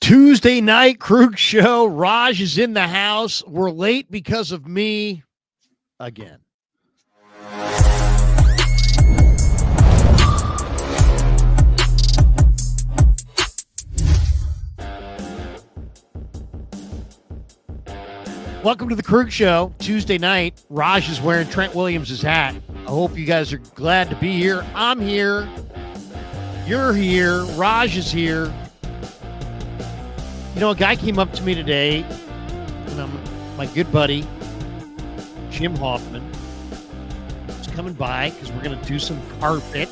Tuesday night, Krug Show. Raj is in the house. We're late because of me again. Welcome to the Krug Show. Tuesday night, Raj is wearing Trent Williams' hat. I hope you guys are glad to be here. I'm here. You're here. Raj is here. You know, a guy came up to me today, and my good buddy, Jim Hoffman, is coming by because we're going to do some carpet.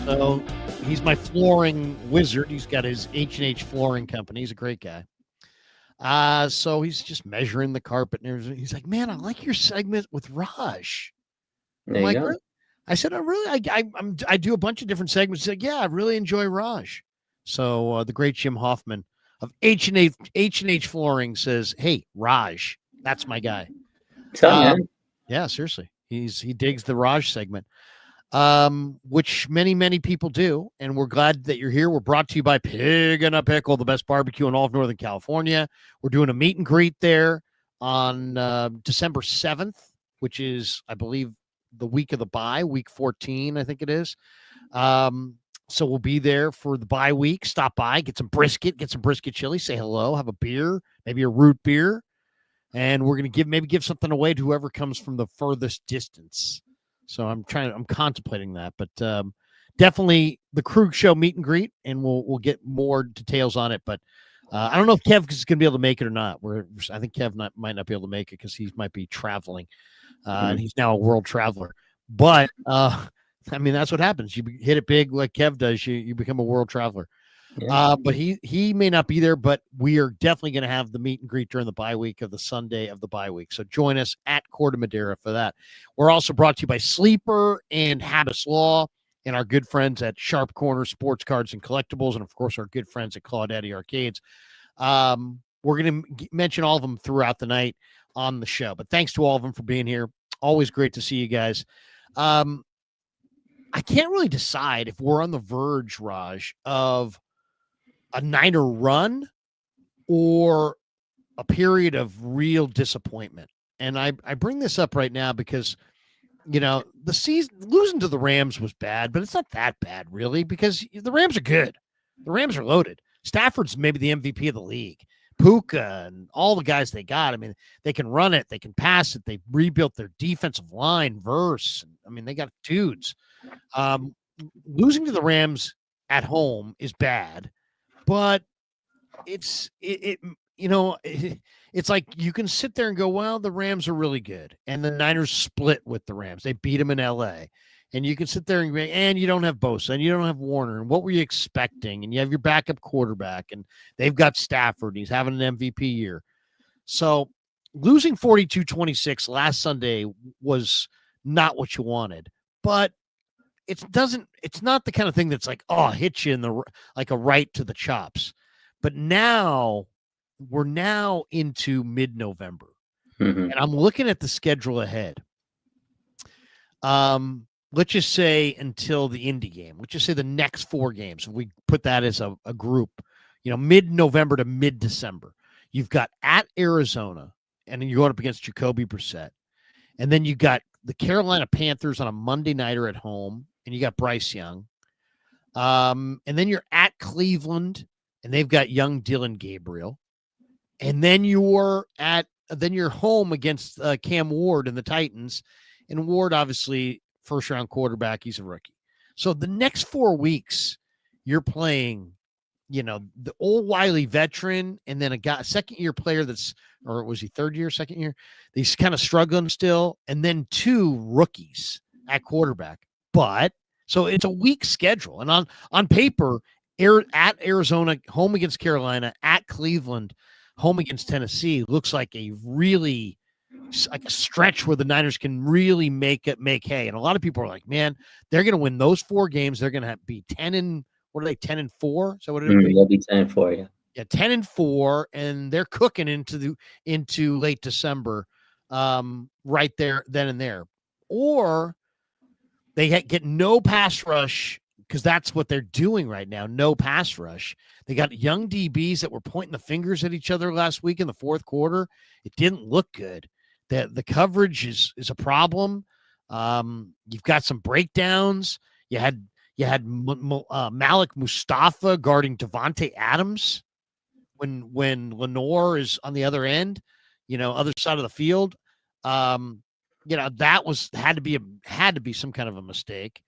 So he's my flooring wizard. He's got his H&H flooring company. He's a great guy. So he's just measuring the carpet and everything. He's like, man, I like your segment with Raj. There you go. Really? I said, I do a bunch of different segments. He's like, yeah, I really enjoy Raj. So the great Jim Hoffman of H&H Flooring says, hey, Raj, that's my guy. Man. Yeah, seriously. He digs the Raj segment, which many people do. And we're glad that you're here. We're brought to you by Pig and a Pickle, the best barbecue in all of Northern California. We're doing a meet and greet there on December 7th, which is, I believe, the week of the bye, week 14, I think it is. So we'll be there for the bye week. Stop by, get some brisket chili, say hello, have a beer, maybe a root beer. And we're going to give something away to whoever comes from the furthest distance. So I'm contemplating that, but definitely the Krug Show meet and greet, and we'll get more details on it. But I don't know if Kev is going to be able to make it or not. I think Kev might not be able to make it because he might be traveling. And he's now a world traveler. But, I mean, that's what happens. You hit it big like Kev does. You become a world traveler. Yeah. But he may not be there, but we are definitely going to have the meet and greet during the bye week of the Sunday of the bye week. So join us at Corte Madera for that. We're also brought to you by Sleeper and Habas Law and our good friends at Sharp Corner Sports Cards and Collectibles, and, of course, our good friends at Claudette Arcades. We're going to mention all of them throughout the night on the show. But thanks to all of them for being here. Always great to see you guys. I can't really decide if we're on the verge, Raj, of a Niner run or a period of real disappointment. And I bring this up right now because, you know, the season losing to the Rams was bad, but it's not that bad really because the Rams are good. The Rams are loaded. Stafford's maybe the MVP of the league. Puka and all the guys they got. I mean, they can run it. They can pass it. They rebuilt their defensive line, Verse. I mean, they got dudes. Losing to the Rams at home is bad, but it's like you can sit there and go, well, the Rams are really good. And the Niners split with the Rams. They beat them in LA. And you can sit there and you don't have Bosa and you don't have Warner. And what were you expecting? And you have your backup quarterback and they've got Stafford. And he's having an MVP year. So losing 42-26 last Sunday was not what you wanted. But it's not the kind of thing that's like, hit you in like a right to the chops. But now we're into mid-November. Mm-hmm. And I'm looking at the schedule ahead. Let's just say until the Indy game. Let's just say the next 4 games. We put that as a group, mid-November to mid-December. You've got at Arizona, and then you're going up against Jacoby Brissett. And then you got the Carolina Panthers on a Monday nighter at home, and you got Bryce Young. And then you're at Cleveland, and they've got young Dylan Gabriel. And then you're home against Cam Ward and the Titans. And Ward, obviously, first-round quarterback, he's a rookie. So the next 4 weeks, you're playing, the old wily veteran and then a second-year player or was he third year, second year? He's kind of struggling still. And then 2 rookies at quarterback. But, so it's a weak schedule. And on paper, at Arizona, home against Carolina, at Cleveland, home against Tennessee, looks like a stretch where the Niners can really make hay. And a lot of people are like, man, they're going to win those 4 games. They're going to be 10-4? So what did it be? They'll be 10-4, yeah. Yeah, 10-4, and they're cooking into late December, right there, then and there. Or they get no pass rush because that's what they're doing right now. No pass rush. They got young DBs that were pointing the fingers at each other last week in the fourth quarter. It didn't look good. The coverage is a problem. You've got some breakdowns. You had Malik Mustafa guarding Devontae Adams when Lenore is on the other end, other side of the field. That had to be some kind of a mistake.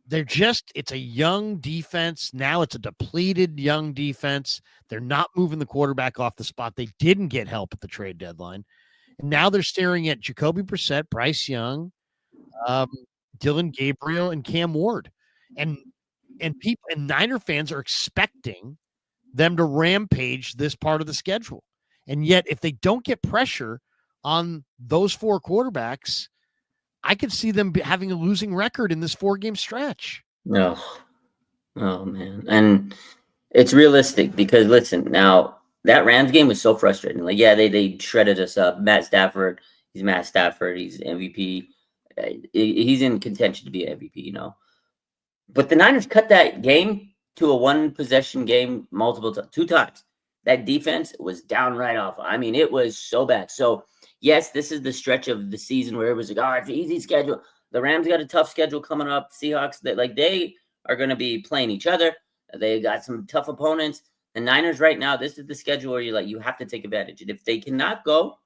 It's a young defense. Now it's a depleted young defense. They're not moving the quarterback off the spot. They didn't get help at the trade deadline. And now they're staring at Jacoby Brissett, Bryce Young, Dylan Gabriel, and Cam Ward. And Niner fans are expecting them to rampage this part of the schedule. And yet, if they don't get pressure on those four quarterbacks, I could see them having a losing record in this 4-game stretch. No. Oh, man. And it's realistic because, listen, now that Rams game was so frustrating. Like, yeah, they shredded us up. Matt Stafford, he's Matt Stafford. He's MVP. He's in contention to be MVP, But the Niners cut that game to a one-possession game multiple times, 2 times. That defense was downright awful. I mean, it was so bad. So, yes, this is the stretch of the season where it was like, it's an easy schedule. The Rams got a tough schedule coming up. Seahawks, they are going to be playing each other. They got some tough opponents. The Niners right now, this is the schedule where you have to take advantage. And if they cannot go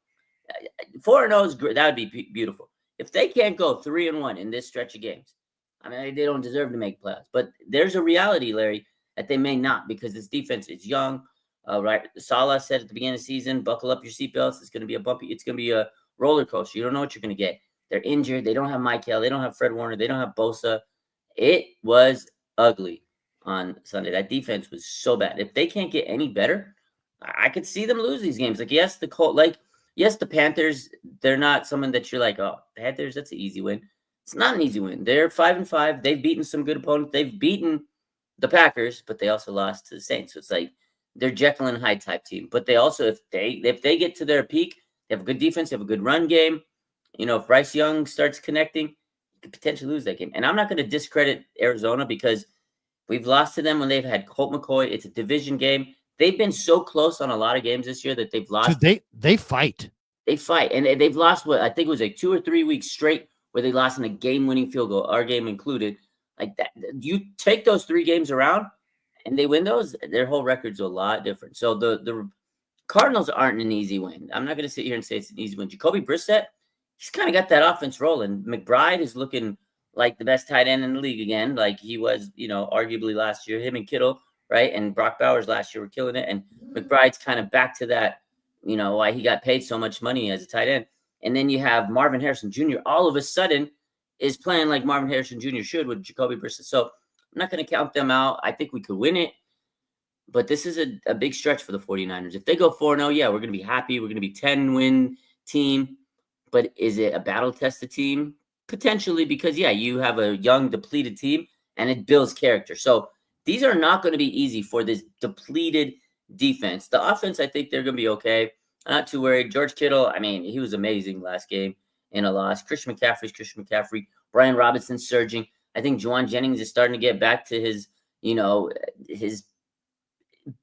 4-0 is great. That would be beautiful. If they can't go 3-1 in this stretch of games, I mean, they don't deserve to make playoffs. But there's a reality, Larry, that they may not because this defense is young. Right, Salah said at the beginning of the season, buckle up your seatbelts. It's going to be it's going to be a roller coaster. You don't know what you're going to get. They're injured. They don't have Michael. They don't have Fred Warner. They don't have Bosa. It was ugly on Sunday. That defense was so bad. If they can't get any better, I could see them lose these games. Yes, the Panthers, they're not someone that you're like, oh, Panthers, that's an easy win. It's not an easy win. They're 5-5. They've beaten some good opponents. They've beaten the Packers, but they also lost to the Saints. So it's like they're Jekyll and Hyde type team. But they also, if they get to their peak, they have a good defense, they have a good run game. If Bryce Young starts connecting, you could potentially lose that game. And I'm not going to discredit Arizona because we've lost to them when they've had Colt McCoy. It's a division game. They've been so close on a lot of games this year that they've lost. Dude, they fight. They fight. And they've lost what I think it was like 2 or 3 weeks straight where they lost in a game-winning field goal, our game included. Like that. You take those 3 games around and they win those, their whole record's a lot different. So the Cardinals aren't an easy win. I'm not going to sit here and say it's an easy win. Jacoby Brissett, he's kind of got that offense rolling. McBride is looking like the best tight end in the league again, like he was, arguably last year. Him and Kittle, right? And Brock Bowers last year were killing it. And McBride's kind of back to that, why he got paid so much money as a tight end. And then you have Marvin Harrison Jr. all of a sudden is playing like Marvin Harrison Jr. should with Jacoby Brissett. So I'm not going to count them out. I think we could win it. But this is a big stretch for the 49ers. If they go 4-0, yeah, we're going to be happy. We're going to be 10-win team. But is it a battle-tested team? Potentially, because, yeah, you have a young, depleted team, and it builds character. So these are not going to be easy for this depleted defense. The offense, I think they're going to be okay. I'm not too worried. George Kittle, I mean, he was amazing last game in a loss. Christian McCaffrey. Brian Robinson surging. I think Juwan Jennings is starting to get back to his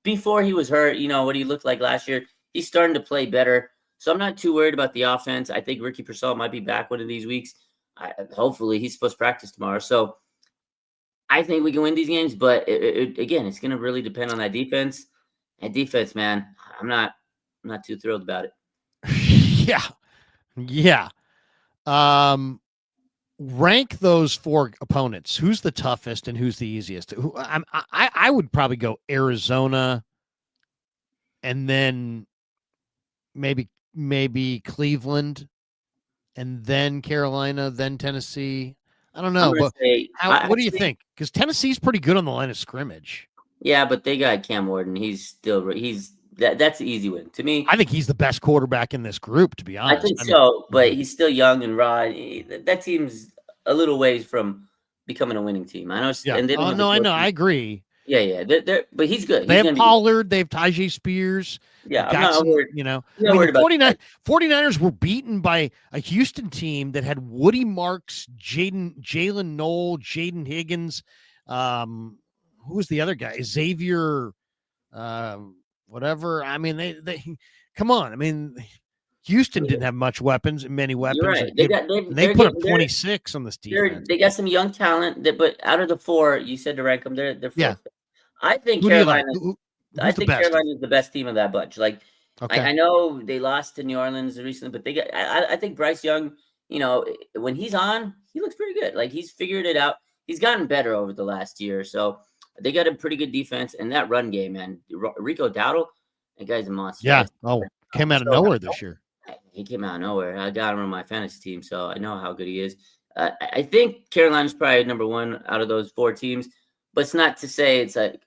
before he was hurt, what he looked like last year. He's starting to play better. So I'm not too worried about the offense. I think Ricky Purcell might be back one of these weeks. Hopefully, he's supposed to practice tomorrow. So I think we can win these games. But again, it's going to really depend on that defense. And defense, man, I'm not too thrilled about it. Yeah. Rank those 4 opponents. Who's the toughest and who's the easiest? I would probably go Arizona, and then maybe Cleveland, and then Carolina, then Tennessee. I don't know, but what do you think? Because Tennessee's pretty good on the line of scrimmage. Yeah, but they got Cam Ward, and that's an easy win to me. I think he's the best quarterback in this group, to be honest. I think so, but he's still young and raw. That team's a little ways from becoming a winning team. I know. Yeah. I know. I agree. Yeah. But he's good. They He's have gonna be. Pollard. They have Tajay Spears. Yeah, They've I'm got not some, worried. I'm I not mean, the worried about. 49ers were beaten by a Houston team that had Woody Marks, Jalen Knoll, Jaden Higgins. Who was the other guy? Xavier, whatever. I mean, they come on. I mean, Houston didn't have many You're weapons. right. They got. They They're put up getting. 26 on this defense. They got some young talent. But out of the four, you said to rank them, they're Yeah. fourth. I think Who do you like? Carolina. I Who's the think best? Carolina is the best team of that bunch. Like, Okay. I know they lost to New Orleans recently, but they got. I think Bryce Young. When he's on, he looks pretty good. Like he's figured it out. He's gotten better over the last year. So they got a pretty good defense, and that run game, man. Rico Dowdle, that guy's a monster. Yeah. Came out of nowhere this year. He came out of nowhere. I got him on my fantasy team, so I know how good he is. I think Carolina's probably number one out of those four teams, but it's not to say it's like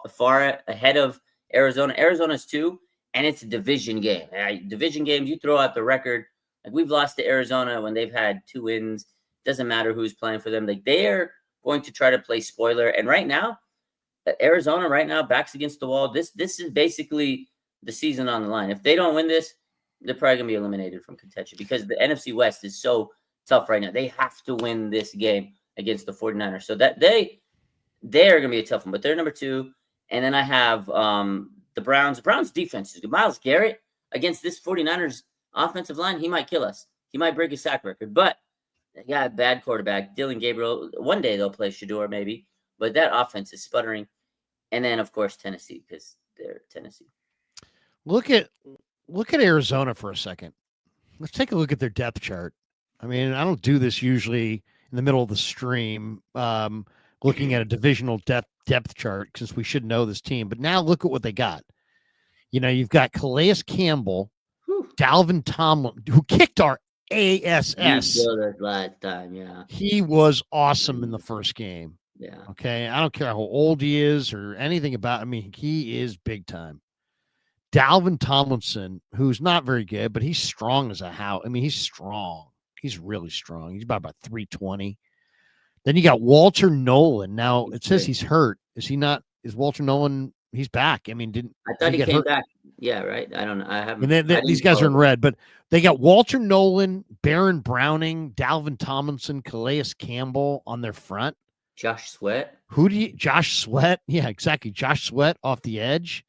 far ahead of Arizona. Arizona's two, and it's a division game. Division games, you throw out the record. Like we've lost to Arizona when they've had 2 wins. Doesn't matter who's playing for them. Like they are going to try to play spoiler. And right now, Arizona backs against the wall. This is basically the season on the line. If they don't win this, they're probably going to be eliminated from contention because the NFC West is so tough right now. They have to win this game against the 49ers. So that they are going to be a tough one, but they're number 2. And then I have the Browns. The Browns defense is good. Myles Garrett against this 49ers offensive line, he might kill us. He might break his sack record, but they got a bad quarterback. Dylan Gabriel, one day they'll play Shador maybe, but that offense is sputtering. And then, of course, Tennessee because they're Tennessee. Look at Arizona for a second. Let's take a look at their depth chart. I mean, I don't do this usually in the middle of the stream, looking at a divisional depth chart since we should know this team. But now look at what they got. You've got Calais Campbell, Dalvin Tomlin, who kicked our ass. Last time, yeah. He was awesome in the first game. Yeah. Okay. I don't care how old he is or anything about. I mean, he is big time. Dalvin Tomlinson, who's not very good, but he's strong as a house. I mean, he's strong. He's really strong. He's about 320. Then you got Walter Nolan. Now it says he's hurt. Is he not? Is Walter Nolan? He's back. I mean, I thought he came back. Yeah, right. I don't know. I haven't. And these guys are in red, but they got Walter Nolan, Baron Browning, Dalvin Tomlinson, Calais Campbell on their front. Josh Sweat. Josh Sweat? Yeah, exactly. Josh Sweat off the edge.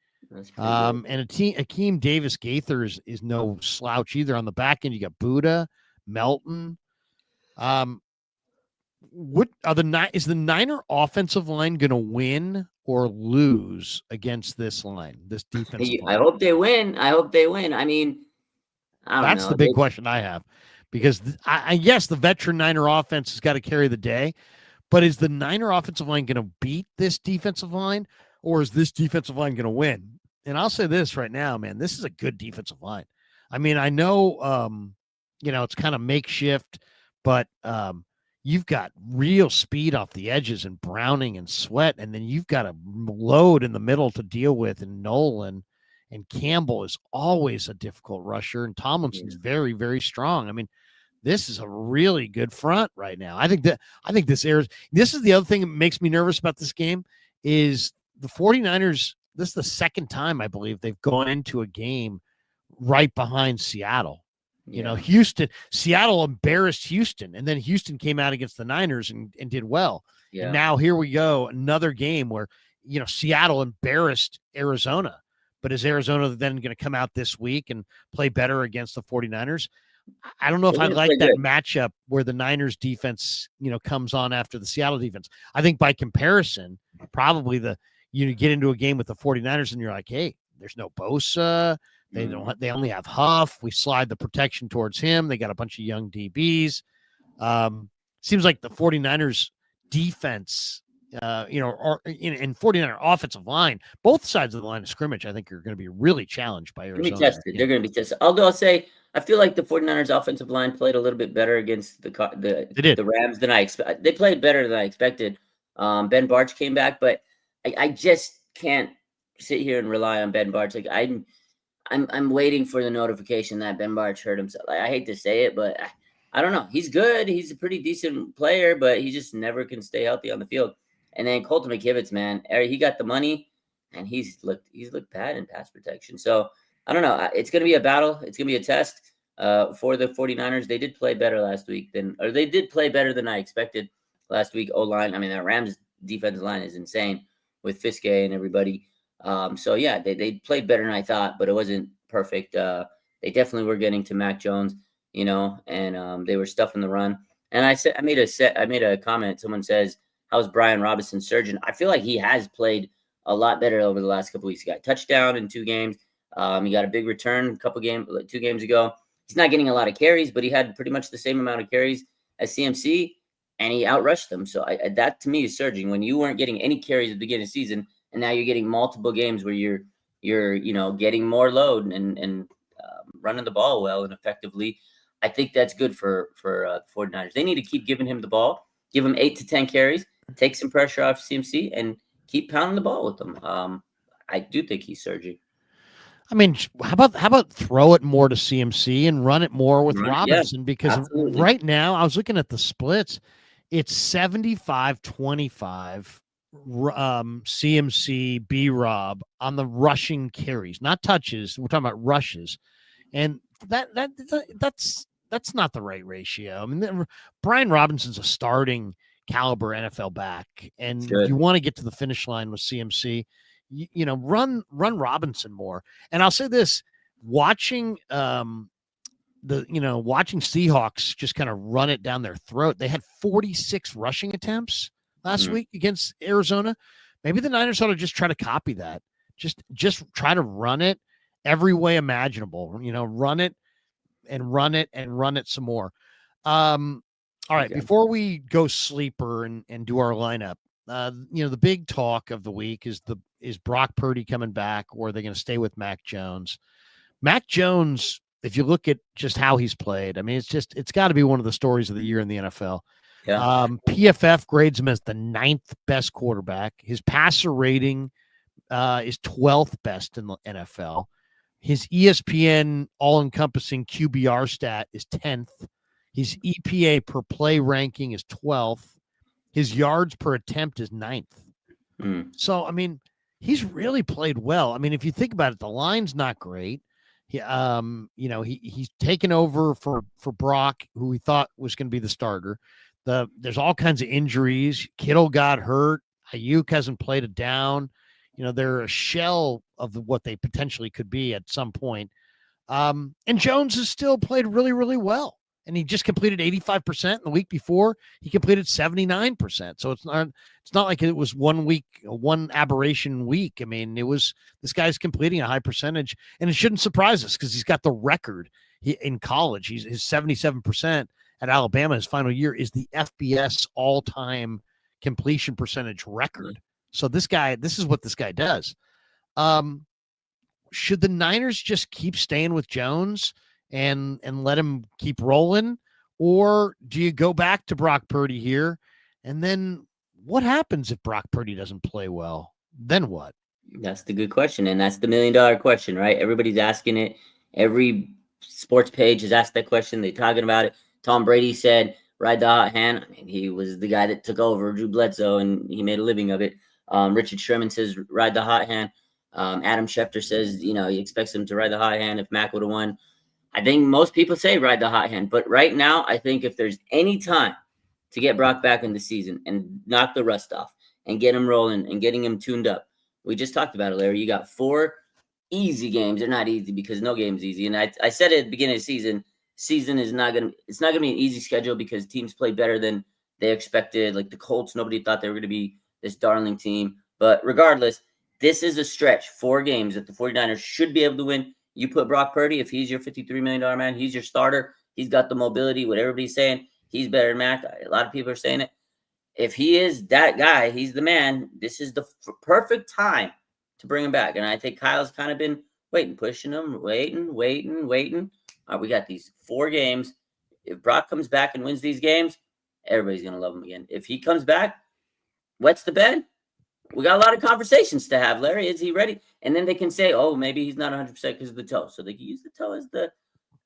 And Akeem Davis Gaither is no slouch either. On the back end, you got Buddha, Melton. What are is the Niner offensive line going to win or lose against this line, this defensive line? I hope they win. I mean, that's the big question I have, because I guess the veteran Niner offense has got to carry the day, but is the Niner offensive line going to beat this defensive line, or is this defensive line going to win? And I'll say this right now, man, this is a good defensive line. I mean, I know, it's kind of makeshift, but you've got real speed off the edges and Browning and Sweat, and then you've got a load in the middle to deal with in Nolan, and Campbell is always a difficult rusher, and Tomlinson's very, very strong. I mean, this is a really good front right now. I think this is the other thing that makes me nervous about this game is the 49ers. This is the second time I believe they've gone into a game right behind Seattle. Seattle embarrassed Houston, and then Houston came out against the Niners and did well. Yeah. And now here we go, another game where, Seattle embarrassed Arizona. But is Arizona then going to come out this week and play better against the 49ers? I don't know if I like that matchup where the Niners defense, comes on after the Seattle defense. I think by comparison, probably you get into a game with the 49ers and you're like, hey, there's no Bosa. They only have Huff. We slide the protection towards him. They got a bunch of young DBs. Seems like the 49ers defense, and 49er offensive line, both sides of the line of scrimmage, I think are going to be really challenged by Arizona. They're going to be tested. Although I'll say, I feel like the 49ers offensive line played a little bit better against the Rams than I expected. They played better than I expected. Ben Barch came back, but I just can't sit here and rely on Ben Barch. Like I'm waiting for the notification that Ben Barch hurt himself. I hate to say it, but I don't know. He's good. He's a pretty decent player, but he just never can stay healthy on the field. And then Colton McKivitz, man, he got the money, and he's looked bad in pass protection. So I don't know. It's going to be a battle. It's going to be a test for the 49ers. They did play better last week they did play better than I expected last week. O-line. I mean, that Rams defensive line is insane with Fiske and everybody. So yeah, they played better than I thought, but it wasn't perfect. They definitely were getting to Mac Jones, and they were stuffing the run. And I made a comment. Someone says, "How's Brian Robinson surgeon?" I feel like he has played a lot better over the last couple weeks. He got a touchdown in 2 games. He got a big return 2 games ago. He's not getting a lot of carries, but he had pretty much the same amount of carries as CMC, and he outrushed them. So that to me is surging. When you weren't getting any carries at the beginning of the season, and now you're getting multiple games where you're getting more load and running the ball well and effectively. I think that's good for 49ers. They need to keep giving him the ball, give him 8 to 10 carries, take some pressure off CMC, and keep pounding the ball with them. I do think he's surging. I mean, how about throw it more to CMC and run it more with Robinson? Yeah, because absolutely. Right now, I was looking at the splits. It's 75-25 CMC B-Rob on the rushing carries, not touches. We're talking about rushes. And that's not the right ratio. I mean, Brian Robinson's a starting caliber NFL back, and you want to get to the finish line with CMC. Run Robinson more. And I'll say this: watching watching Seahawks just kind of run it down their throat. They had 46 rushing attempts last week against Arizona. Maybe the Niners ought to just try to copy that. Just try to run it every way imaginable. Run it and run it and run it some more. All right, okay. Before we go sleeper and do our lineup, the big talk of the week is Brock Purdy coming back, or are they going to stay with Mac Jones? Mac Jones, if you look at just how he's played, I mean, it's got to be one of the stories of the year in the NFL. Yeah. PFF grades him as the 9th best quarterback. His passer rating is 12th best in the NFL. His ESPN all-encompassing QBR stat is 10th. His EPA per play ranking is 12th. His yards per attempt is 9th. So, I mean, he's really played well. I mean, if you think about it, the line's not great. He's taken over for Brock, who we thought was going to be the starter. There's all kinds of injuries. Kittle got hurt. Ayuk hasn't played it down. They're a shell of what they potentially could be at some point. And Jones has still played really, really well. And he just completed 85%. The week before, he completed 79%. So it's not like it was one aberration week. I mean, this guy's completing a high percentage, and it shouldn't surprise us because he's got the record in college. His 77% at Alabama, his final year, is the FBS all-time completion percentage record. So this is what this guy does. Should the Niners just keep staying with Jones and let him keep rolling, or do you go back to Brock Purdy here? And then what happens if Brock Purdy doesn't play well? Then what? That's the good question, and that's the $1 million question, right? Everybody's asking it. Every sports page has asked that question. They're talking about it. Tom Brady said, "Ride the hot hand." I mean, he was the guy that took over Drew Bledsoe, and he made a living of it. Richard Sherman says, "Ride the hot hand." Adam Schefter says, he expects him to ride the hot hand if Mac would have won. I think most people say ride the hot hand. But right now, I think if there's any time to get Brock back in the season and knock the rust off and get him rolling and getting him tuned up, we just talked about it, Larry. You got 4 easy games. They're not easy because no game's easy. And I said it at the beginning of the season is not going to be an easy schedule because teams play better than they expected. Like the Colts, nobody thought they were going to be this darling team. But regardless, this is a stretch, 4 games that the 49ers should be able to win. You put Brock Purdy, if he's your $53 million man, he's your starter. He's got the mobility, what everybody's saying. He's better than Mac. A lot of people are saying it. If he is that guy, he's the man. This is the perfect time to bring him back. And I think Kyle's kind of been pushing him, waiting. All right, we got these 4 games. If Brock comes back and wins these games, everybody's going to love him again. If he comes back, wets the bed, we got a lot of conversations to have, Larry. Is he ready? And then they can say, oh, maybe he's not 100% because of the toe. So they can use the toe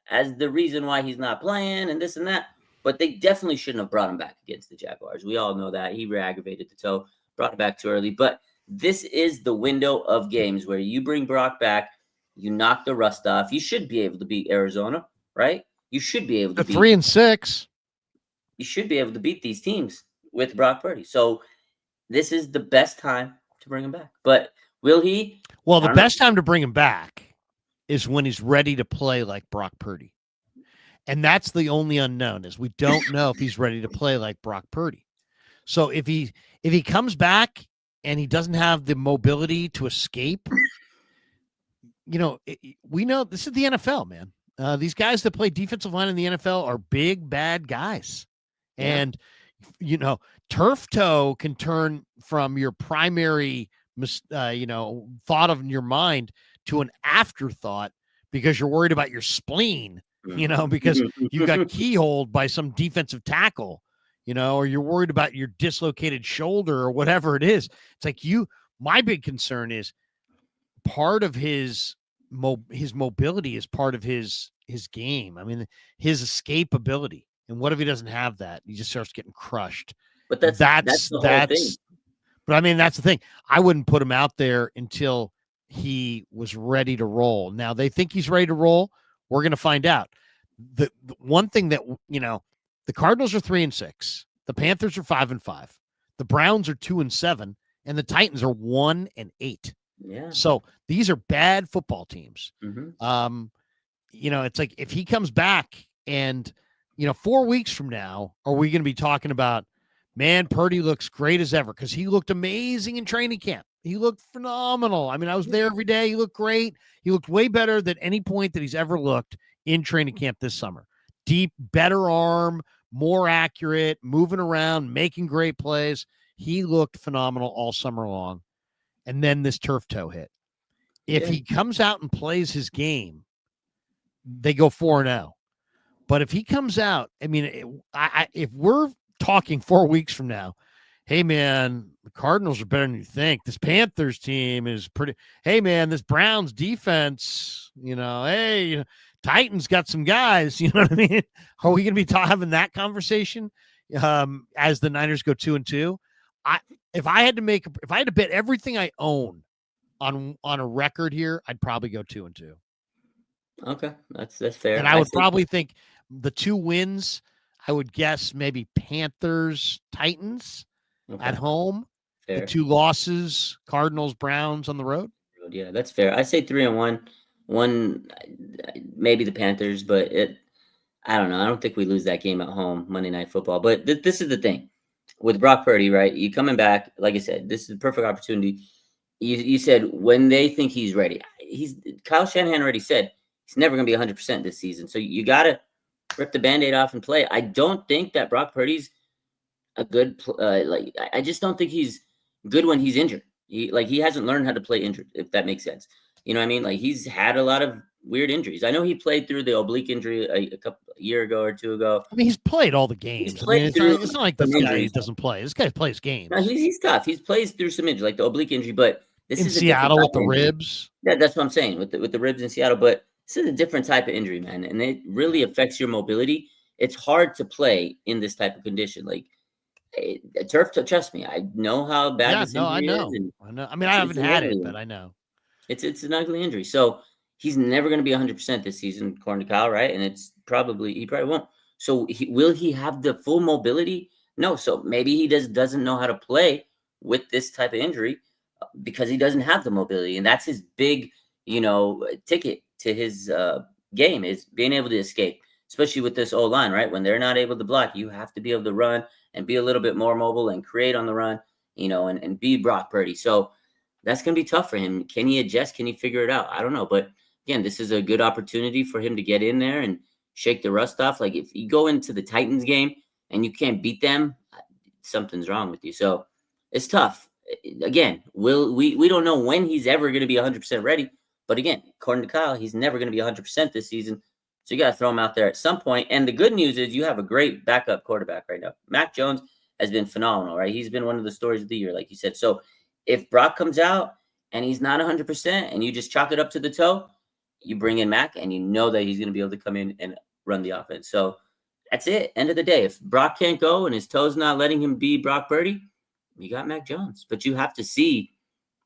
as the reason why he's not playing and this and that. But they definitely shouldn't have brought him back against the Jaguars. We all know that. He re-aggravated the toe. brought it back too early. But this is the window of games where you bring Brock back, you knock the rust off. You should be able to beat Arizona, right? You should be able to The beat 3-6. You should be able to beat these teams with Brock Purdy. So this is the best time to bring him back. But will he? Well, the best time to bring him back is when he's ready to play like Brock Purdy. And that's the only unknown, is we don't know if he's ready to play like Brock Purdy. So if he comes back and he doesn't have the mobility to escape, we know this is the NFL, man. These guys that play defensive line in the NFL are big, bad guys. Yeah. And, turf toe can turn from your primary, thought of in your mind to an afterthought because you're worried about your spleen, because you got keyholed by some defensive tackle, or you're worried about your dislocated shoulder or whatever it is. It's like my big concern is part of his mobility is part of his game. I mean, his escapability. And what if he doesn't have that? He just starts getting crushed. But that's the whole thing. But I mean, that's the thing. I wouldn't put him out there until he was ready to roll. Now they think he's ready to roll. We're going to find out. The one thing that, the Cardinals are 3-6. The Panthers are 5-5. The Browns are 2-7, and the Titans are 1-8. Yeah. So these are bad football teams. Mm-hmm. It's like if he comes back and, 4 weeks from now, are we going to be talking about, man, Purdy looks great as ever? Because he looked amazing in training camp. He looked phenomenal. I mean, I was there every day. He looked great. He looked way better than any point that he's ever looked in training camp this summer. Deep, better arm, more accurate, moving around, making great plays. He looked phenomenal all summer long. And then this turf toe hit. If he comes out and plays his game, they go 4-0. But if he comes out, I mean, if we're talking 4 weeks from now, hey, man, the Cardinals are better than you think. This Panthers team is pretty. Hey, man, this Browns defense, hey, Titans got some guys. You know what I mean? Are we going to be having that conversation as the Niners go 2-2? If I had to bet everything I own on a record here, I'd probably go 2-2. Okay, that's fair. And I would probably think the 2 wins, I would guess maybe Panthers, Titans at home. Fair. The 2 losses, Cardinals, Browns on the road. Yeah, that's fair. I say 3-1. One, maybe the Panthers, but I don't know. I don't think we lose that game at home, Monday Night Football. But this is the thing. With Brock Purdy, right? You coming back, like I said, this is the perfect opportunity. You said when they think he's ready. Kyle Shanahan already said he's never going to be 100% this season. So you got to rip the Band-Aid off and play. I don't think that Brock Purdy's a good I just don't think he's good when he's injured. He hasn't learned how to play injured, if that makes sense. You know what I mean? Like, he's had a lot of weird injuries. I know he played through the oblique injury a year ago or 2 ago. I mean, he's played all the games. It's not like this guy doesn't play. This guy plays games. No, he's tough. He plays through some injury, like the oblique injury, but this is Seattle with the ribs. Yeah, that's what I'm saying, with the ribs in Seattle. But this is a different type of injury, man, and it really affects your mobility. It's hard to play in this type of condition. Like, turf toe, trust me, I know how bad this injury is. I know. I mean, I haven't had it, but I know. It's an ugly injury. So he's never going to be 100% this season, according to Kyle, right? And he probably won't. So will he have the full mobility? No. So maybe he doesn't know how to play with this type of injury because he doesn't have the mobility. And that's his big, ticket to his game, is being able to escape, especially with this O-line, right? When they're not able to block, you have to be able to run and be a little bit more mobile and create on the run, and be Brock Purdy. So that's going to be tough for him. Can he adjust? Can he figure it out? I don't know. But again, this is a good opportunity for him to get in there and shake the rust off. Like, if you go into the Titans game and you can't beat them, something's wrong with you. So it's tough. Again, we don't know when he's ever going to be 100% ready. But again, according to Kyle, he's never going to be 100% this season. So you got to throw him out there at some point. And the good news is you have a great backup quarterback right now. Mac Jones has been phenomenal, right? He's been one of the stories of the year, like you said. So if Brock comes out and he's not 100% and you just chalk it up to the toe, you bring in Mac and you know that he's going to be able to come in and run the offense. So that's it. End of the day. If Brock can't go and his toe's not letting him be Brock Purdy, You got Mac Jones, but you have to see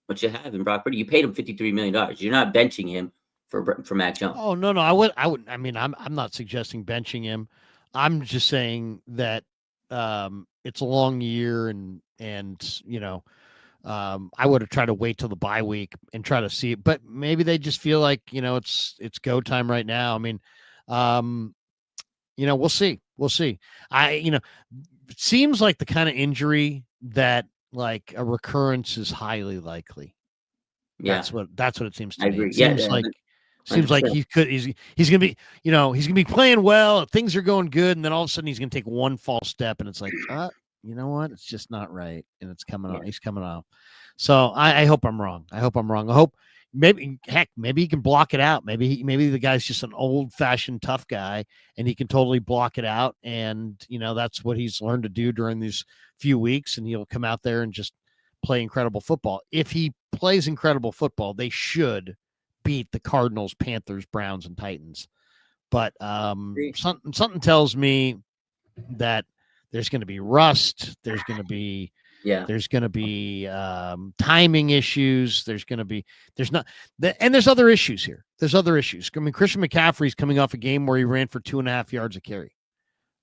what you have in Brock Purdy. You paid him $53 million. You're not benching him for Mac Jones. Oh no, I would. I mean, I'm not suggesting benching him. I'm just saying that it's a long year, and I would have tried to wait till the bye week and try to see it. But maybe they just feel like it's go time right now. I mean, um, we'll see. We'll see. It seems like the kind of injury that like a recurrence is highly likely. Yeah, That's what it seems to I me. agree. It Yeah, seems like 100%. he's gonna be he's gonna be playing well. Things are going good, and then all of a sudden he's gonna take one false step, and it's like, you know what? It's just not right, and it's coming Yeah. on. He's coming off. So I hope I'm wrong. I hope I'm wrong. I hope maybe he can block it out. Maybe the guy's just an old fashioned tough guy, and he can totally block it out. And that's what he's learned to do during these few weeks, and he'll come out there and just play incredible football. If he plays incredible football, they should beat the Cardinals, Panthers, Browns, and Titans. But something tells me that there's going to be rust. There's going to be Yeah. timing issues. There's other issues here. There's other issues. I mean, Christian McCaffrey's coming off a game where he ran for 2.5 yards a carry.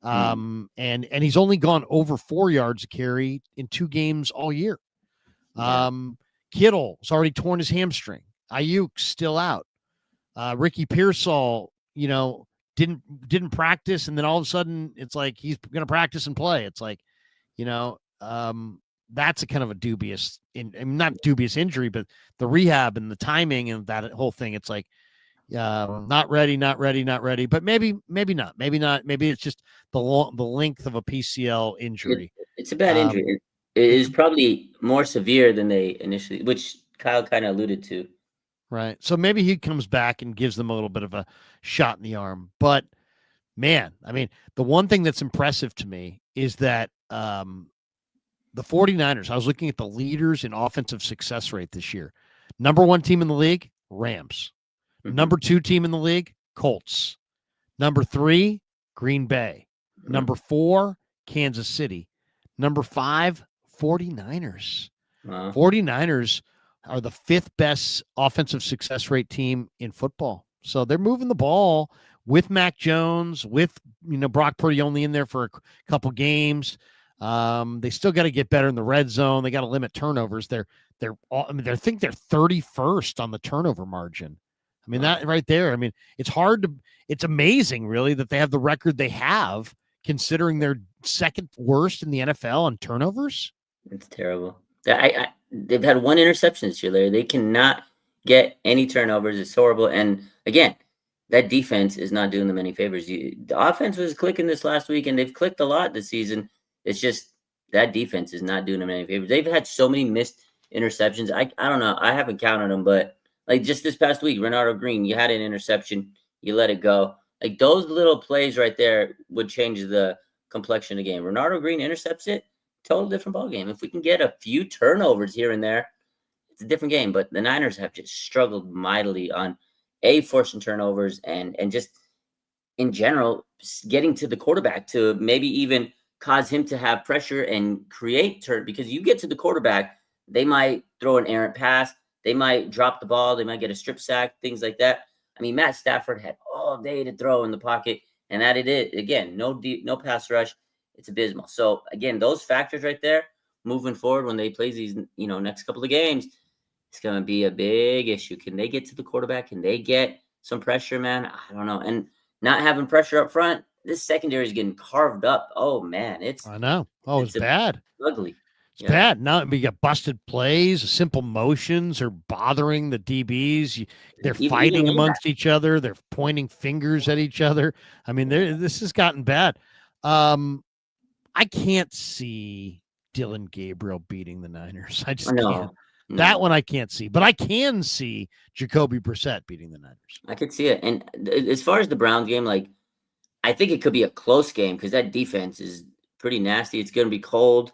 And he's only gone over 4 yards a carry in 2 games all year. Kittle's already torn his hamstring. Ayuk's still out. Ricky Pearsall, didn't practice, and then all of a sudden it's like he's going to practice and play. It's like, that's a kind of a dubious, not dubious injury, but the rehab and the timing and that whole thing. It's like, not ready. But maybe not. Maybe it's just the length of a PCL injury. It's a bad injury. It is probably more severe than they initially, which Kyle kind of alluded to. Right. So maybe he comes back and gives them a little bit of a shot in the arm. But man, I mean, the one thing that's impressive to me is that the 49ers, I was looking at the leaders in offensive success rate this year. Number 1 team in the league, Rams. Number 2 team in the league, Colts. Number 3, Green Bay. Number 4, Kansas City. Number 5, 49ers. 49ers are the 5th best offensive success rate team in football. So they're moving the ball with Mac Jones, with Brock Purdy only in there for a couple games. They still got to get better in the red zone. They got to limit turnovers. I think they're 31st on the turnover margin. I mean, that right there. I mean, it's amazing really that they have the record they have, considering they're 2nd worst in the NFL on turnovers. It's terrible. They've had 1 interception this year, Larry. They cannot get any turnovers. It's horrible. And again, that defense is not doing them any favors. The offense was clicking this last week, and they've clicked a lot this season. It's just that defense is not doing them any favors. They've had so many missed interceptions. I don't know. I haven't counted them, but like just this past week, Renardo Green, you had an interception, you let it go. Like those little plays right there would change the complexion of the game. Renardo Green intercepts it, total different ball game. If we can get a few turnovers here and there, it's a different game. But the Niners have just struggled mightily on forcing turnovers and just in general getting to the quarterback to maybe even cause him to have pressure and create because you get to the quarterback, they might throw an errant pass, they might drop the ball, they might get a strip sack, things like that. I mean, Matt Stafford had all day to throw in the pocket, and that it is. Again, no pass rush. It's abysmal. So again, those factors right there, moving forward when they play these, next couple of games, it's going to be a big issue. Can they get to the quarterback? Can they get some pressure, man? I don't know. And not having pressure up front, this secondary is getting carved up. Oh man, I know. Oh, it's bad. Ugly. It's bad. Now we got busted plays, simple motions are bothering the DBs. They're fighting amongst each other. They're pointing fingers at each other. I mean, this has gotten bad. I can't see Dylan Gabriel beating the Niners. I just can't. That one I can't see, but I can see Jacoby Brissett beating the Niners. I could see it. And as far as the Browns game, like I think it could be a close game because that defense is pretty nasty. It's going to be cold.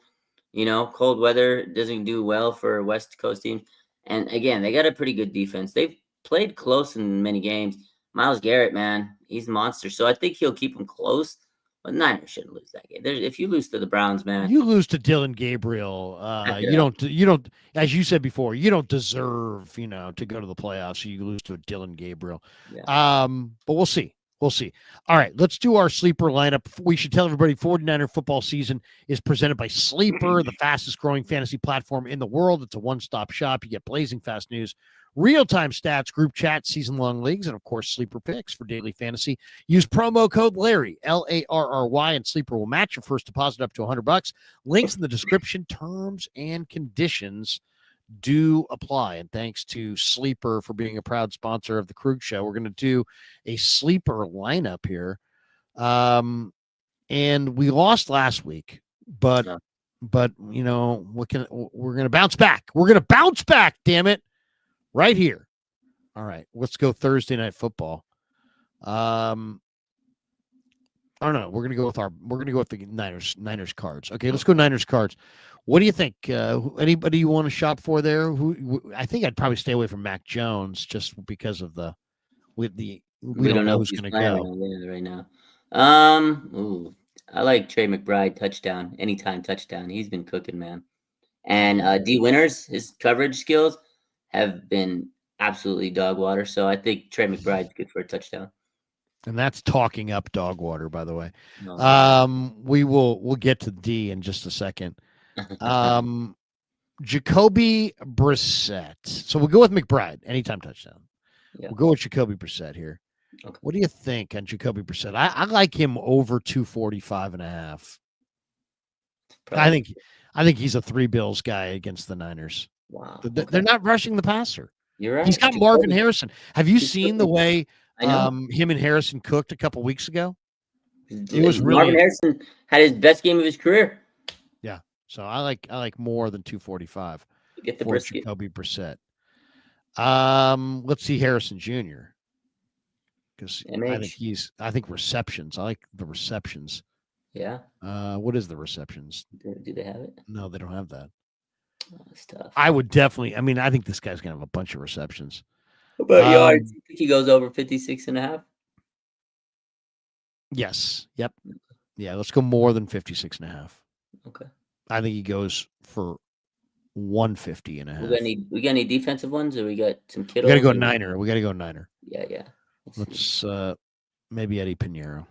Cold weather doesn't do well for West Coast teams. And again, they got a pretty good defense. They've played close in many games. Myles Garrett, man, he's a monster. So I think he'll keep them close. But Niners shouldn't lose that game. If you lose to the Browns, man, You lose to Dylan Gabriel. You don't, as you said before, you don't deserve, to go to the playoffs. So you lose to a Dylan Gabriel. yeah. But we'll see. We'll see. All right, let's do our sleeper lineup. We should tell everybody 49er football season is presented by Sleeper, the fastest growing fantasy platform in the world. It's a one-stop shop. You get blazing fast news, real-time stats, group chat, season-long leagues, and of course, Sleeper picks for daily fantasy. Use promo code Larry, Larry, and Sleeper will match your first deposit up to $100. Links in the description. Terms and conditions do apply. And thanks to Sleeper for being a proud sponsor of the Krug Show. We're going to do a sleeper lineup here. And we lost last week, but we're going to bounce back. We're going to bounce back, damn it. Right here. All right, let's go Thursday Night Football. I don't know. We're gonna go with the Niners cards. Okay, let's go Niners cards. What do you think? Anybody you want to shop for there? I think I'd probably stay away from Mac Jones just because of we don't know who's going to go right now. I like Trey McBride touchdown, anytime touchdown. He's been cooking, man. And D Winters, his coverage skills have been absolutely dog water. So I think Trey McBride's good for a touchdown. And that's talking up dog water, by the way. No. We'll get to D in just a second. Jacoby Brissett. So we'll go with McBride, anytime touchdown. Yeah. We'll go with Jacoby Brissett here. Okay. What do you think on Jacoby Brissett? I like him over 245.5. I think he's a 3 Bills guy against the Niners. Wow. They're not rushing the passer. You're right. He's got Marvin Harrison. Have you seen the way him and Harrison cooked a couple weeks ago? It was really Marvin Harrison had his best game of his career. Yeah. So I like more than 245 get the for Jacoby Brissett. Let's see Harrison Jr. Because I think receptions. I like the receptions. Yeah. What is the receptions? Do they have it? No, they don't have that. Oh, that's tough. I would definitely. I mean, I think this guy's gonna have a bunch of receptions. How about yards? You think he goes over 56.5? Yes. Yep. Yeah. Let's go more than 56.5. Okay. I think he goes for 150.5. We got any defensive ones, or we got some Kittle? We got to go Niner. We got to go Niner. Yeah. Let's maybe Eddie Pinheiro.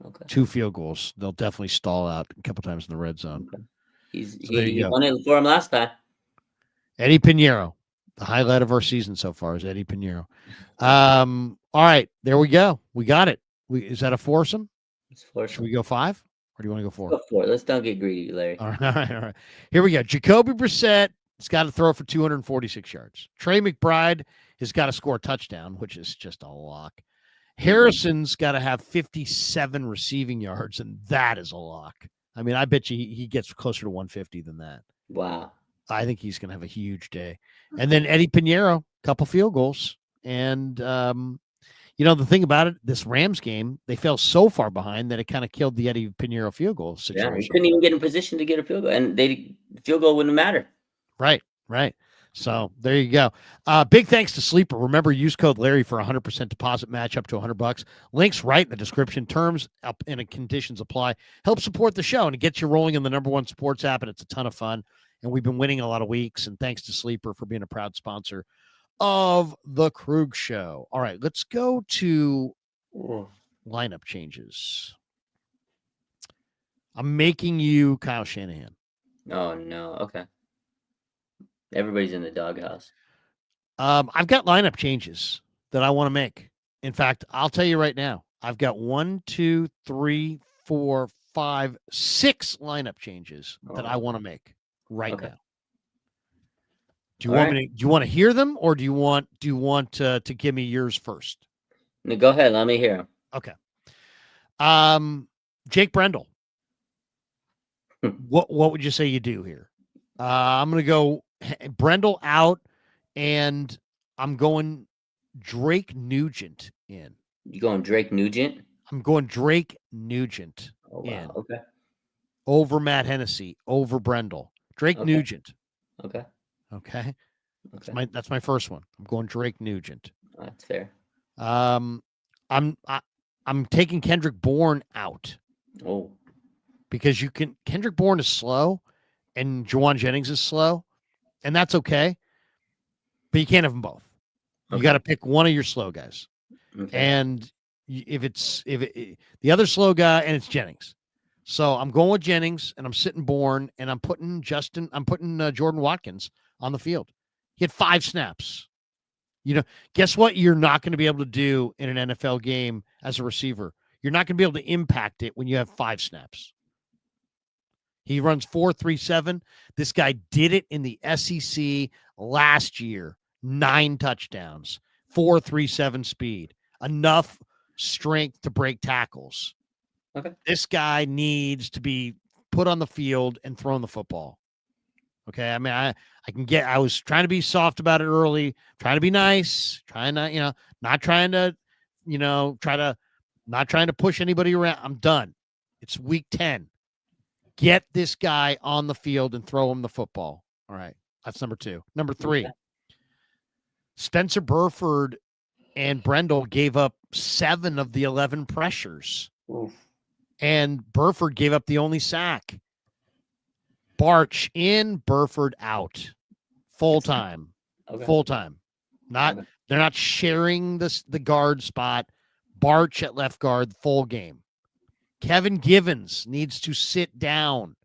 Okay. 2 field goals. They'll definitely stall out a couple times in the red zone. Okay. He won it for him last time. Eddie Pinheiro. The highlight of our season so far is Eddie Pinheiro. All right, there we go. We got it. Is that a foursome? It's foursome. Should we go 5? Or do you want to go 4? Go 4. Let's not get greedy, Larry. All right. Here we go. Jacoby Brissett has got to throw for 246 yards. Trey McBride has got to score a touchdown, which is just a lock. Harrison's got to have 57 receiving yards, and that is a lock. I mean, I bet you he gets closer to 150 than that. Wow. I think he's going to have a huge day. And then Eddie Pinheiro, couple field goals. And, the thing about it, this Rams game, they fell so far behind that it kind of killed the Eddie Pinheiro field goal situation. Yeah, he couldn't even get in position to get a field goal, and the field goal wouldn't matter. Right. So there you go. Big thanks to Sleeper. Remember, use code Larry for 100% deposit match up to $100. Links right in the description. Terms up and conditions apply. Help support the show, and it gets you rolling in the #1 sports app, and it's a ton of fun. And we've been winning a lot of weeks, and thanks to Sleeper for being a proud sponsor of the Krug Show. All right, let's go to lineup changes. I'm making you Kyle Shanahan. Oh, no. Okay. Everybody's in the doghouse. I've got lineup changes that I want to make. In fact, I'll tell you right now, I've got 1, 2, 3, 4, 5, 6 lineup changes that I want to make right now. Do you want to hear them, or do you want to give me yours first? No, go ahead. Let me hear them. Okay. Jake Brendel. What would you say you do here? I'm going to go Brendel out, and I'm going Drake Nugent in. You going Drake Nugent? I'm going Drake Nugent in. Okay. Over Matt Hennessy, over Brendel. Drake Nugent. Okay. That's my first one. I'm going Drake Nugent. That's fair. I'm taking Kendrick Bourne out. Oh, because Kendrick Bourne is slow and Jawan Jennings is slow, and that's okay. But you can't have them both. You okay. got to pick one of your slow guys. Okay. And the other slow guy, and it's Jennings. So I'm going with Jennings, and I'm sitting Bourne, and I'm putting Jordan Watkins on the field. He had 5 snaps. Guess what? You're not going to be able to do in an NFL game as a receiver. You're not going to be able to impact it when you have 5 snaps. He runs 4.37. This guy did it in the SEC last year. 9 touchdowns, 4.37 speed, enough strength to break tackles. Okay. This guy needs to be put on the field and thrown the football. Okay. I mean, I was trying to be soft about it early, trying to be nice, trying to, not trying to, not trying to push anybody around. I'm done. It's week 10. Get this guy on the field and throw him the football. All right. That's number 2. Number 3, okay. Spencer Burford and Brendel gave up 7 of the 11 pressures. Oof. And Burford gave up the only sack. Barch in, Burford out. Full time. Okay. Full time. They're not sharing the guard spot. Barch at left guard, full game. Kevin Givens needs to sit down.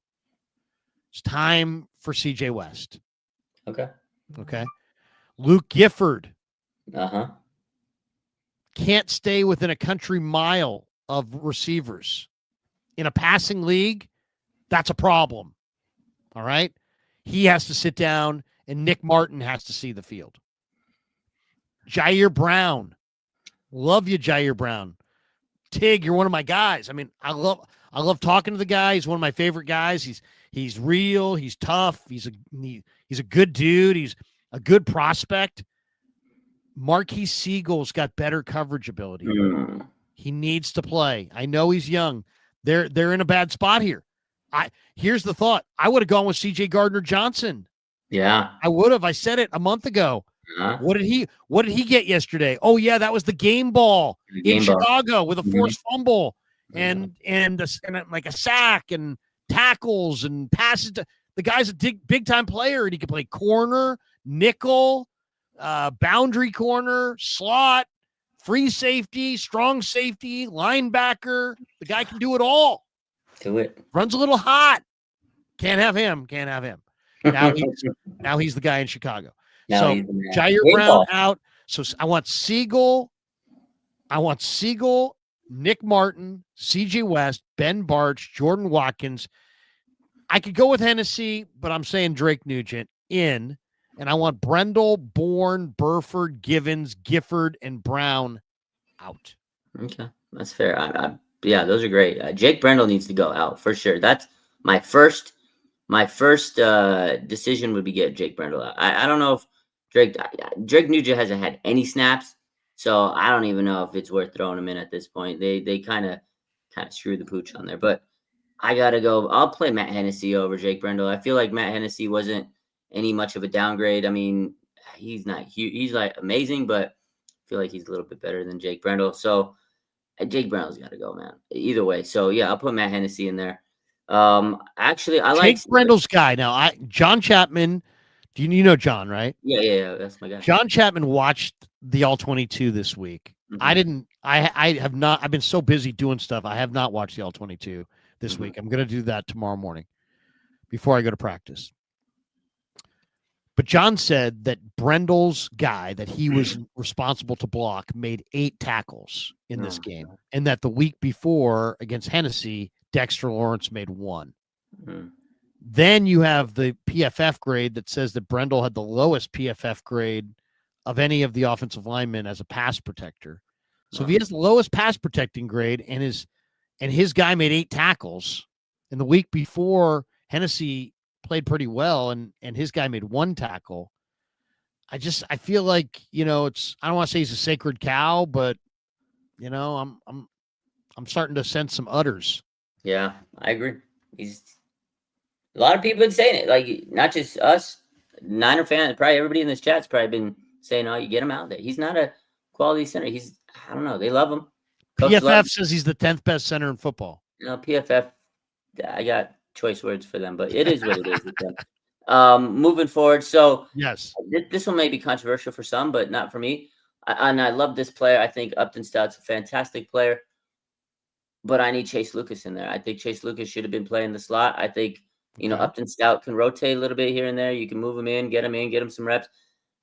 It's time for CJ West. Okay. Luke Gifford. Uh-huh. Can't stay within a country mile of receivers. In a passing league, that's a problem. All right? He has to sit down, and Nick Martin has to see the field. Jair Brown. Love you, Jair Brown. Tig, you're one of my guys. I mean, I love talking to the guy. He's one of my favorite guys. He's real. He's tough. He's a good dude. He's a good prospect. Marquise Siegel's got better coverage ability. He needs to play. I know he's young. They're in a bad spot here. Here's the thought. I would have gone with C.J. Gardner-Johnson. Yeah. I would have. I said it a month ago. Uh-huh. What did he get yesterday? Oh yeah, that was the game ball in Chicago with a forced fumble and like a sack and tackles and passes. The guy's a big time player, and he can play corner, nickel, boundary corner, slot, free safety, strong safety, linebacker. The guy can do it all. Do it. Runs a little hot. Can't have him. Now he's the guy in Chicago. So Jair Brown out. So I want Siegel, Nick Martin, CJ West, Ben Barch, Jordan Watkins. I could go with Hennessy, but I'm saying Drake Nugent in. And I want Brendel, Bourne, Burford, Givens, Gifford, and Brown out. Okay, that's fair. Yeah, those are great. Jake Brendel needs to go out for sure. That's my first decision would be get Jake Brendel out. I don't know if Drake Nugent hasn't had any snaps, so I don't even know if it's worth throwing him in at this point. They kind of screwed the pooch on there, but I gotta go. I'll play Matt Hennessy over Jake Brendel. I feel like Matt Hennessy wasn't any much of a downgrade. I mean, he's not huge. He's like amazing, but I feel like he's a little bit better than Jake Brendel. So Jake Brendel's got to go, man. Either way. So yeah, I'll put Matt Hennessy in there. Actually, I like Jake Brendel's guy. Now, John Chapman. Do you know John, right? Yeah, that's my guy. John Chapman watched the All-22 this week. Mm-hmm. I didn't. I have not. I've been so busy doing stuff. I have not watched the All-22 this week. I'm going to do that tomorrow morning before I go to practice. But John said that Brendel's guy that he was responsible to block made 8 tackles in this game, and that the week before against Hennessy, Dexter Lawrence made 1. Mm-hmm. Then you have the PFF grade that says that Brendel had the lowest PFF grade of any of the offensive linemen as a pass protector. So if he has the lowest pass protecting grade and his guy made 8 tackles, and the week before Hennessy played pretty well and his guy made 1 tackle, I feel like, I don't want to say he's a sacred cow, but I'm starting to sense some udders. Yeah, I agree. A lot of people have been saying it, like not just us, Niner fans, probably everybody in this chat's probably been saying, "Oh, you get him out there. He's not a quality center. I don't know. They love him." PFF says he's the 10th best center in football. PFF, I got choice words for them, but it is what it is with them. Moving forward, so Yes. this one may be controversial for some, but not for me. And I love this player. I think Upton Stout's a fantastic player, but I need Chase Lucas in there. I think Chase Lucas should have been playing the slot. I think, Okay. Upton Stout can rotate a little bit here and there. You can move him in, get him some reps.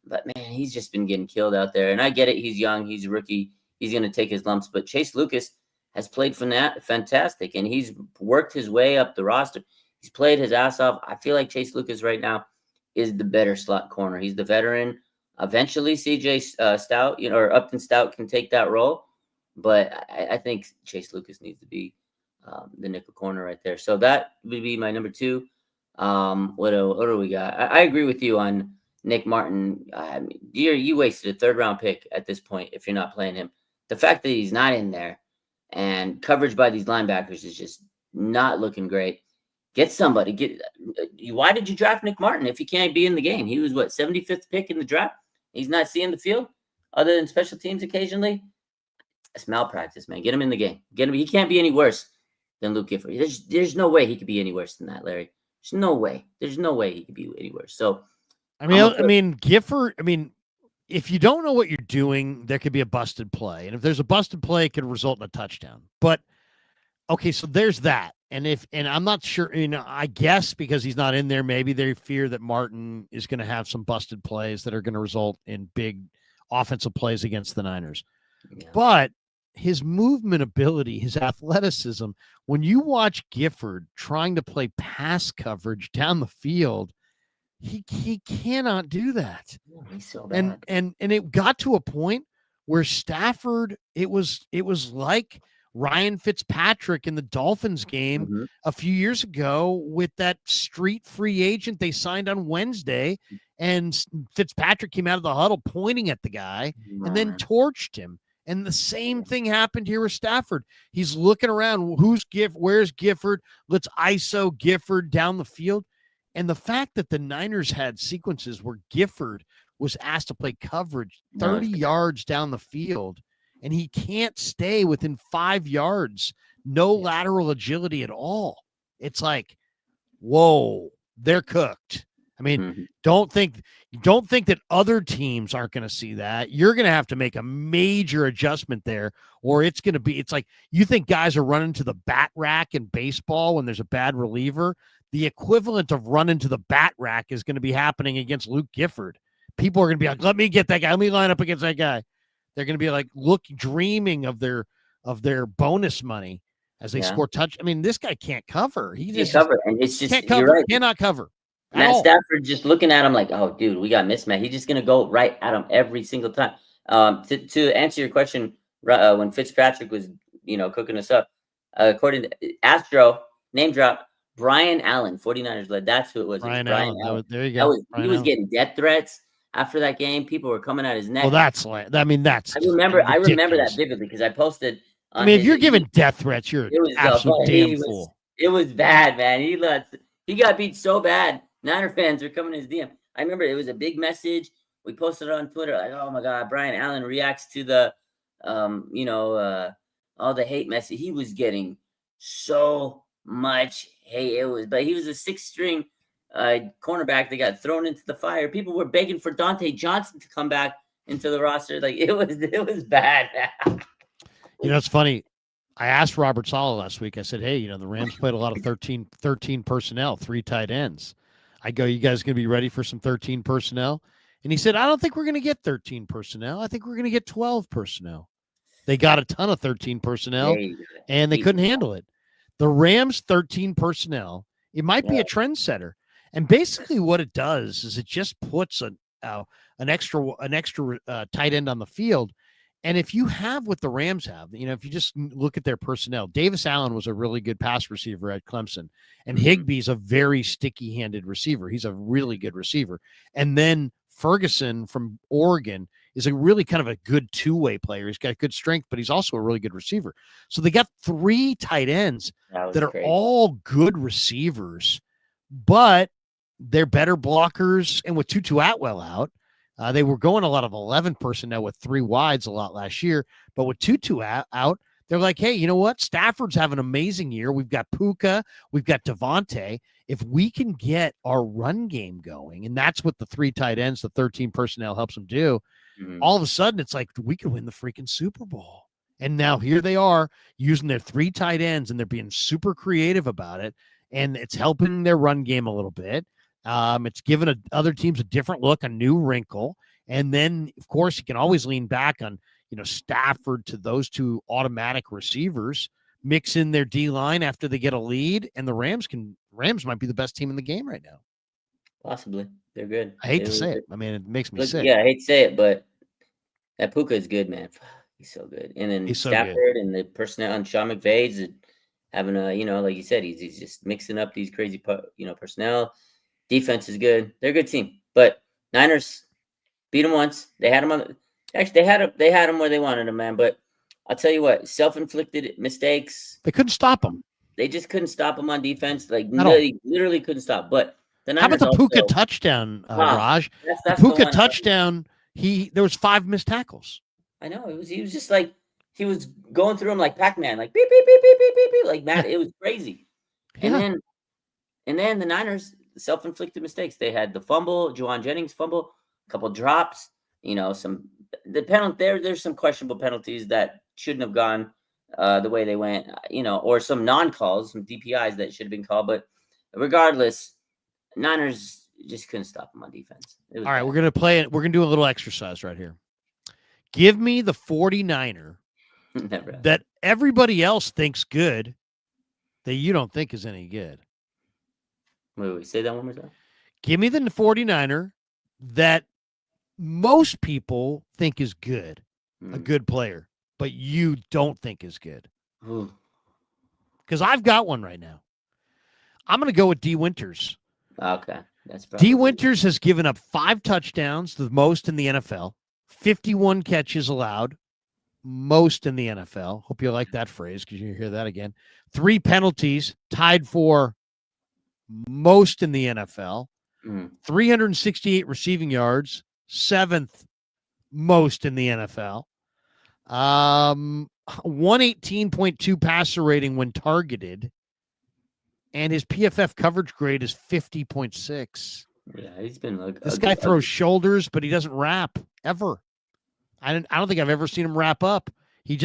But man, he's just been getting killed out there. And I get it. He's young. He's a rookie. He's going to take his lumps. But Chase Lucas has played fantastic, and he's worked his way up the roster. He's played his ass off. I feel like Chase Lucas right now is the better slot corner. He's the veteran. Eventually, CJ Stout, or Upton Stout can take that role. But I think Chase Lucas needs to be the nickel corner right there. So that would be my number 2. What do we got? I agree with you on Nick Martin. I mean, you wasted a 3rd-round pick at this point if you're not playing him. The fact that he's not in there and coverage by these linebackers is just not looking great. Get somebody. Why did you draft Nick Martin if he can't be in the game? He was, 75th pick in the draft? He's not seeing the field other than special teams occasionally? It's malpractice, man. Get him in the game. Get him. He can't be any worse than Luke Gifford. There's no way he could be any worse than that, Larry. There's no way. There's no way he could be any worse. So, Gifford. If you don't know what you're doing, there could be a busted play, and if there's a busted play, it could result in a touchdown. But okay, so there's that. And I'm not sure, I guess because he's not in there, maybe they fear that Martin is going to have some busted plays that are going to result in big offensive plays against the Niners. Yeah. But his movement ability, his athleticism, when you watch Gifford trying to play pass coverage down the field, he cannot do that. He's so bad. And it got to a point where Stafford, it was like Ryan Fitzpatrick in the Dolphins game a few years ago with that street free agent they signed on Wednesday, and Fitzpatrick came out of the huddle pointing at the guy and then torched him. And the same thing happened here with Stafford. He's looking around. Where's Gifford? Let's ISO Gifford down the field. And the fact that the Niners had sequences where Gifford was asked to play coverage 30 yards down the field, and he can't stay within 5 yards, no lateral agility at all. It's like, whoa, they're cooked. Don't think that other teams aren't going to see that. You're going to have to make a major adjustment there, or it's like you think guys are running to the bat rack in baseball when there's a bad reliever. The equivalent of running to the bat rack is going to be happening against Luke Gifford. People are going to be like, let me get that guy. Let me line up against that guy. They're going to be like, dreaming of their bonus money as they score touch. This guy can't cover. He just can't cover, and it's just can't cover. You're right. Cannot cover. Matt Stafford just looking at him like, oh, dude, we got mismatch. He's just going to go right at him every single time. To answer your question, when Fitzpatrick was, cooking us up, according to Astro, name drop, Brian Allen, 49ers led. That's who it was. Brian Allen. There you go. He was getting death threats after that game. People were coming at his neck. Well, that's. I remember that vividly because I posted. If you're giving death threats, you're an absolute damn fool. It was bad, man. He got beat so bad. Niner fans were coming to his DM. I remember it was a big message. We posted it on Twitter like, oh my God, Brian Allen reacts to the, all the hate message. He was getting so much hate. But he was a 6th-string cornerback that got thrown into the fire. People were begging for Dante Johnson to come back into the roster. Like it was bad. It's funny. I asked Robert Saleh last week. I said, hey, the Rams played a lot of 13 personnel, 3 tight ends. I go, you guys going to be ready for some 13 personnel? And he said, I don't think we're going to get 13 personnel. I think we're going to get 12 personnel. They got a ton of 13 personnel, and they couldn't handle it. The Rams 13 personnel, it might be a trendsetter. And basically what it does is it just puts an extra tight end on the field. And if you have what the Rams have, if you just look at their personnel, Davis Allen was a really good pass receiver at Clemson, and Higbee's a very sticky-handed receiver. He's a really good receiver. And then Ferguson from Oregon is a really kind of a good two-way player. He's got good strength, but he's also a really good receiver. So they got 3 tight ends that are all good receivers, but they're better blockers. And with Tutu Atwell out, they were going a lot of 11 personnel with 3 wides a lot last year, but with Tutu out, They're like, hey, you know what? Stafford's having an amazing year. We've got Puka. We've got Devontae. If we can get our run game going, and that's what the 3 tight ends, the 13 personnel helps them do, all of a sudden it's like we could win the freaking Super Bowl. And now here they are using their 3 tight ends, and they're being super creative about it. And it's helping their run game a little bit. It's giving other teams a different look, a new wrinkle. And then, of course, you can always lean back on, Stafford to those 2 automatic receivers, mix in their D line after they get a lead, and the Rams might be the best team in the game right now. Possibly. They're good. I hate to say it. I mean, it makes me sick. Yeah, I hate to say it, but that Puka is good, man. He's so good. And then Stafford and the personnel and Sean McVay's having a, like you said, he's just mixing up these crazy, personnel. Defense is good. They're a good team. But Niners beat them once. They had them on. Actually, they had them where they wanted them, man. But I'll tell you what, self-inflicted mistakes. They couldn't stop them. They just couldn't stop them on defense. Like literally couldn't stop. But the Niners. How about the Puka touchdown, Raj? That's the Puka touchdown. There was 5 missed tackles. I know he was just like he was going through them like Pac-Man, like beep beep beep beep beep beep beep, like that. It was crazy. Yeah. And then the Niners self-inflicted mistakes. They had the fumble, Juwan Jennings fumble, a couple drops. The penalty there's some questionable penalties that shouldn't have gone the way they went. Or some non-calls, some DPIs that should have been called. But regardless, Niners just couldn't stop them on defense. All right, we're gonna play it. We're gonna do a little exercise right here. Give me the 49er that everybody else thinks good, that you don't think is any good. Wait, say that one more time. Give me the 49er that most people think is good, a good player, but you don't think is good. Because I've got one right now. I'm going to go with D. Winters. Okay. D. Winters has given up 5 touchdowns, the most in the NFL, 51 catches allowed, most in the NFL. Hope you like that phrase because you hear that again. 3 penalties, tied for most in the NFL. 368 receiving yards, 7th most in the NFL. 118.2 passer rating when targeted. And his PFF coverage grade is 50.6. Yeah, he's been this guy throws shoulders, but he doesn't wrap ever. I don't think I've ever seen him wrap up. He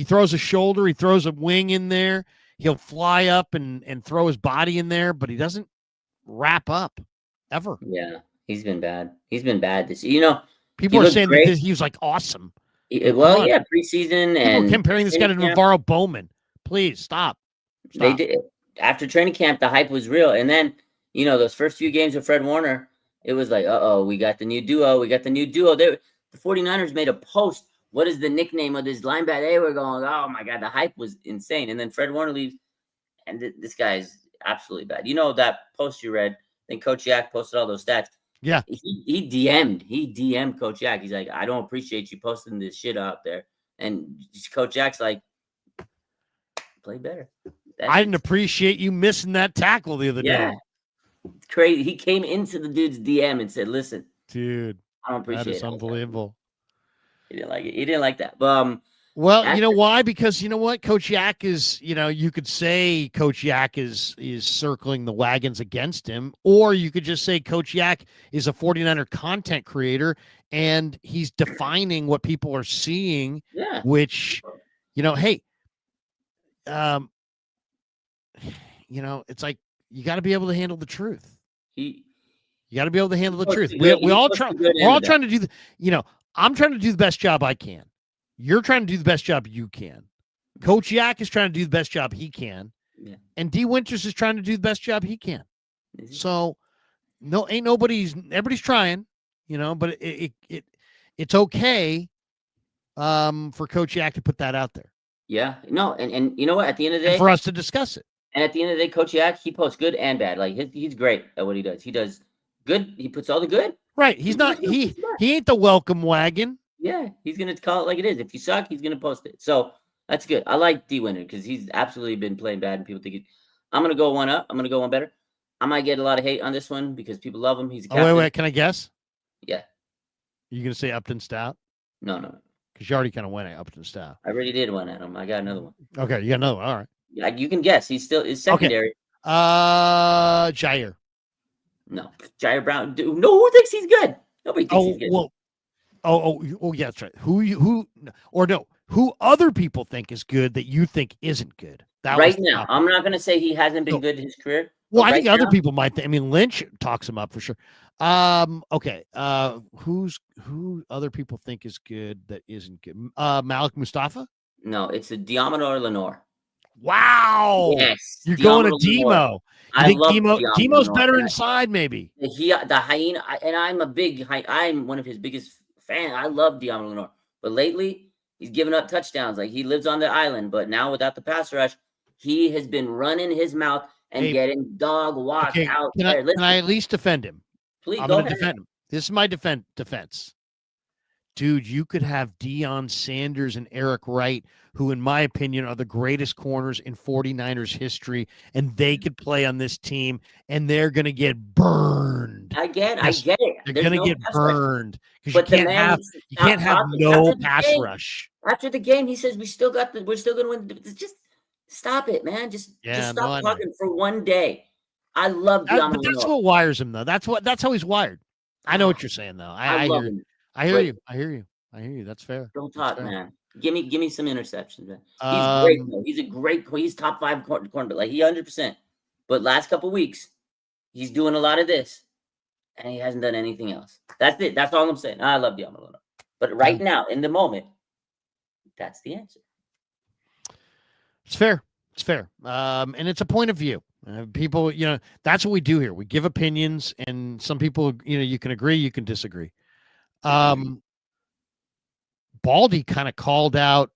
throws a shoulder, he throws a wing in there. He'll fly up and throw his body in there, but he doesn't wrap up ever. Yeah, he's been bad. He's been bad this. People are saying that he was like awesome. Preseason and comparing this guy to Navarro Bowman. Please stop. They did. After training camp, the hype was real. And then, those first few games with Fred Warner, it was like, we got the new duo. The 49ers made a post. What is the nickname of this linebacker? They were going, oh, my God, the hype was insane. And then Fred Warner leaves, and this guy is absolutely bad. That post you read, I think Coach Yak posted all those stats. Yeah. He DM'd Coach Yak. He's like, I don't appreciate you posting this shit out there. And Coach Yak's like, play better. I didn't appreciate you missing that tackle the other day. It's crazy. He came into the dude's DM and said, listen, dude, I don't appreciate it. That is unbelievable. He didn't like it. He didn't like that. Well, you know why? Because you know what? Coach Yak is, you could say Coach Yak is circling the wagons against him, or you could just say Coach Yak is a 49er content creator and he's defining what people are seeing, which, hey, it's like you got to be able to handle the truth. You got to be able to handle the truth. We're all trying to do I'm trying to do the best job I can. You're trying to do the best job you can. Coach Yak is trying to do the best job he can. Yeah. And D. Winters is trying to do the best job he can. So everybody's trying, but it's okay for Coach Yak to put that out there. Yeah. No, and you know what? At the end of the day, and for us to discuss it. And at the end of the day, Coach Yak, he posts good and bad. Like he's great at what he does. He does good. He puts all the good. Right. He ain't the welcome wagon. Yeah. He's going to call it like it is. If you suck, he's going to post it. So that's good. I like D. Winter because he's absolutely been playing bad and people think I'm going to go one up. I'm going to go one better. I might get a lot of hate on this one because people love him. He's a captain. Wait. Can I guess? Yeah. You going to say Upton Stout? No. Because you already kind of went up to the staff. I already did one at him. I got another one. Okay, you got another one. All right. Like you can guess, he's secondary. Jair. No, Jair Brown. Dude, no, who thinks he's good? Nobody thinks he's good. Well, yeah, that's right. Who other people think is good that you think isn't good? Right now, I'm not going to say he hasn't been good in his career. Well, I think other people might. I mean, Lynch talks him up for sure. Okay. Who other people think is good that isn't good? Malik Mustafa? No, it's a Diamondor Lenore. Wow. Yes. You're going to Demo. I love Demo's better inside, maybe. The hyena, and I'm one of his biggest fans. I love Diamondor Lenore. But lately, he's given up touchdowns. Like, he lives on the island, but now without the pass rush, he has been running his mouth and getting dog walked out there. Can I at least defend him? Please, I'm going to defend him. This is my defense. Dude, you could have Deion Sanders and Eric Wright, who, in my opinion, are the greatest corners in 49ers history, and they could play on this team, and they're going to get burned. I get it. They're going to get burned because you can't have no pass rush. After the game, he says we're still going to win. Just stop it, man. Just stop talking for one day. I love Deion. But that's what wires him, though. That's how he's wired. I know what you're saying, though. I love him. I hear you. That's fair. Don't talk, man. Give me some interceptions, man. He's great, though. He's a great. He's top 5 cornerback, like he 100%. But last couple weeks, he's doing a lot of this, and he hasn't done anything else. That's it. That's all I'm saying. I love Diamondor. But right now, in the moment, that's the answer. It's fair. And it's a point of view. People, that's what we do here. We give opinions, and some people, you can agree, you can disagree. Baldy kind of called out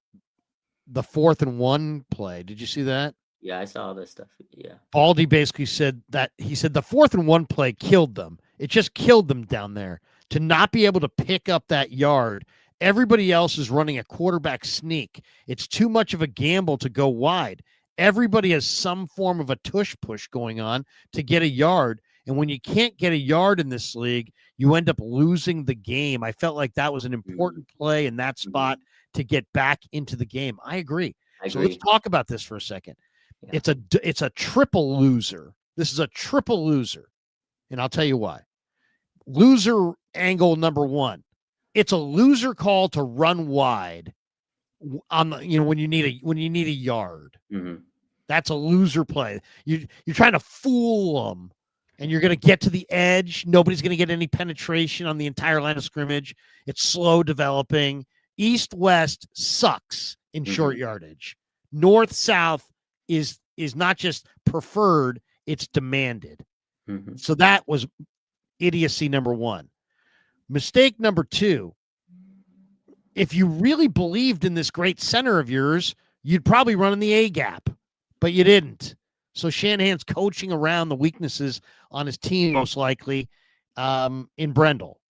the 4th and 1 play. Did you see that? Yeah, I saw this stuff. Yeah. Baldy basically said the 4th and 1 play killed them. It just killed them down there to not be able to pick up that yard. Everybody else is running a quarterback sneak. It's too much of a gamble to go wide. Everybody has some form of a tush push going on to get a yard. And when you can't get a yard in this league, you end up losing the game. I felt like that was an important play in that spot to get back into the game. I agree. So let's talk about this for a second. Yeah. It's a triple loser. This is a triple loser. And I'll tell you why. Loser angle number 1. It's a loser call to run wide on the, when you need a yard. Mm-hmm. That's a loser play. You're trying to fool them, and you're going to get to the edge. Nobody's going to get any penetration on the entire line of scrimmage. It's slow developing. East-west sucks in short yardage. North-south is not just preferred, it's demanded. Mm-hmm. So that was idiocy number 1. Mistake number 2, if you really believed in this great center of yours, you'd probably run in the A gap, but you didn't. So Shanahan's coaching around the weaknesses on his team, most likely, in Brendel.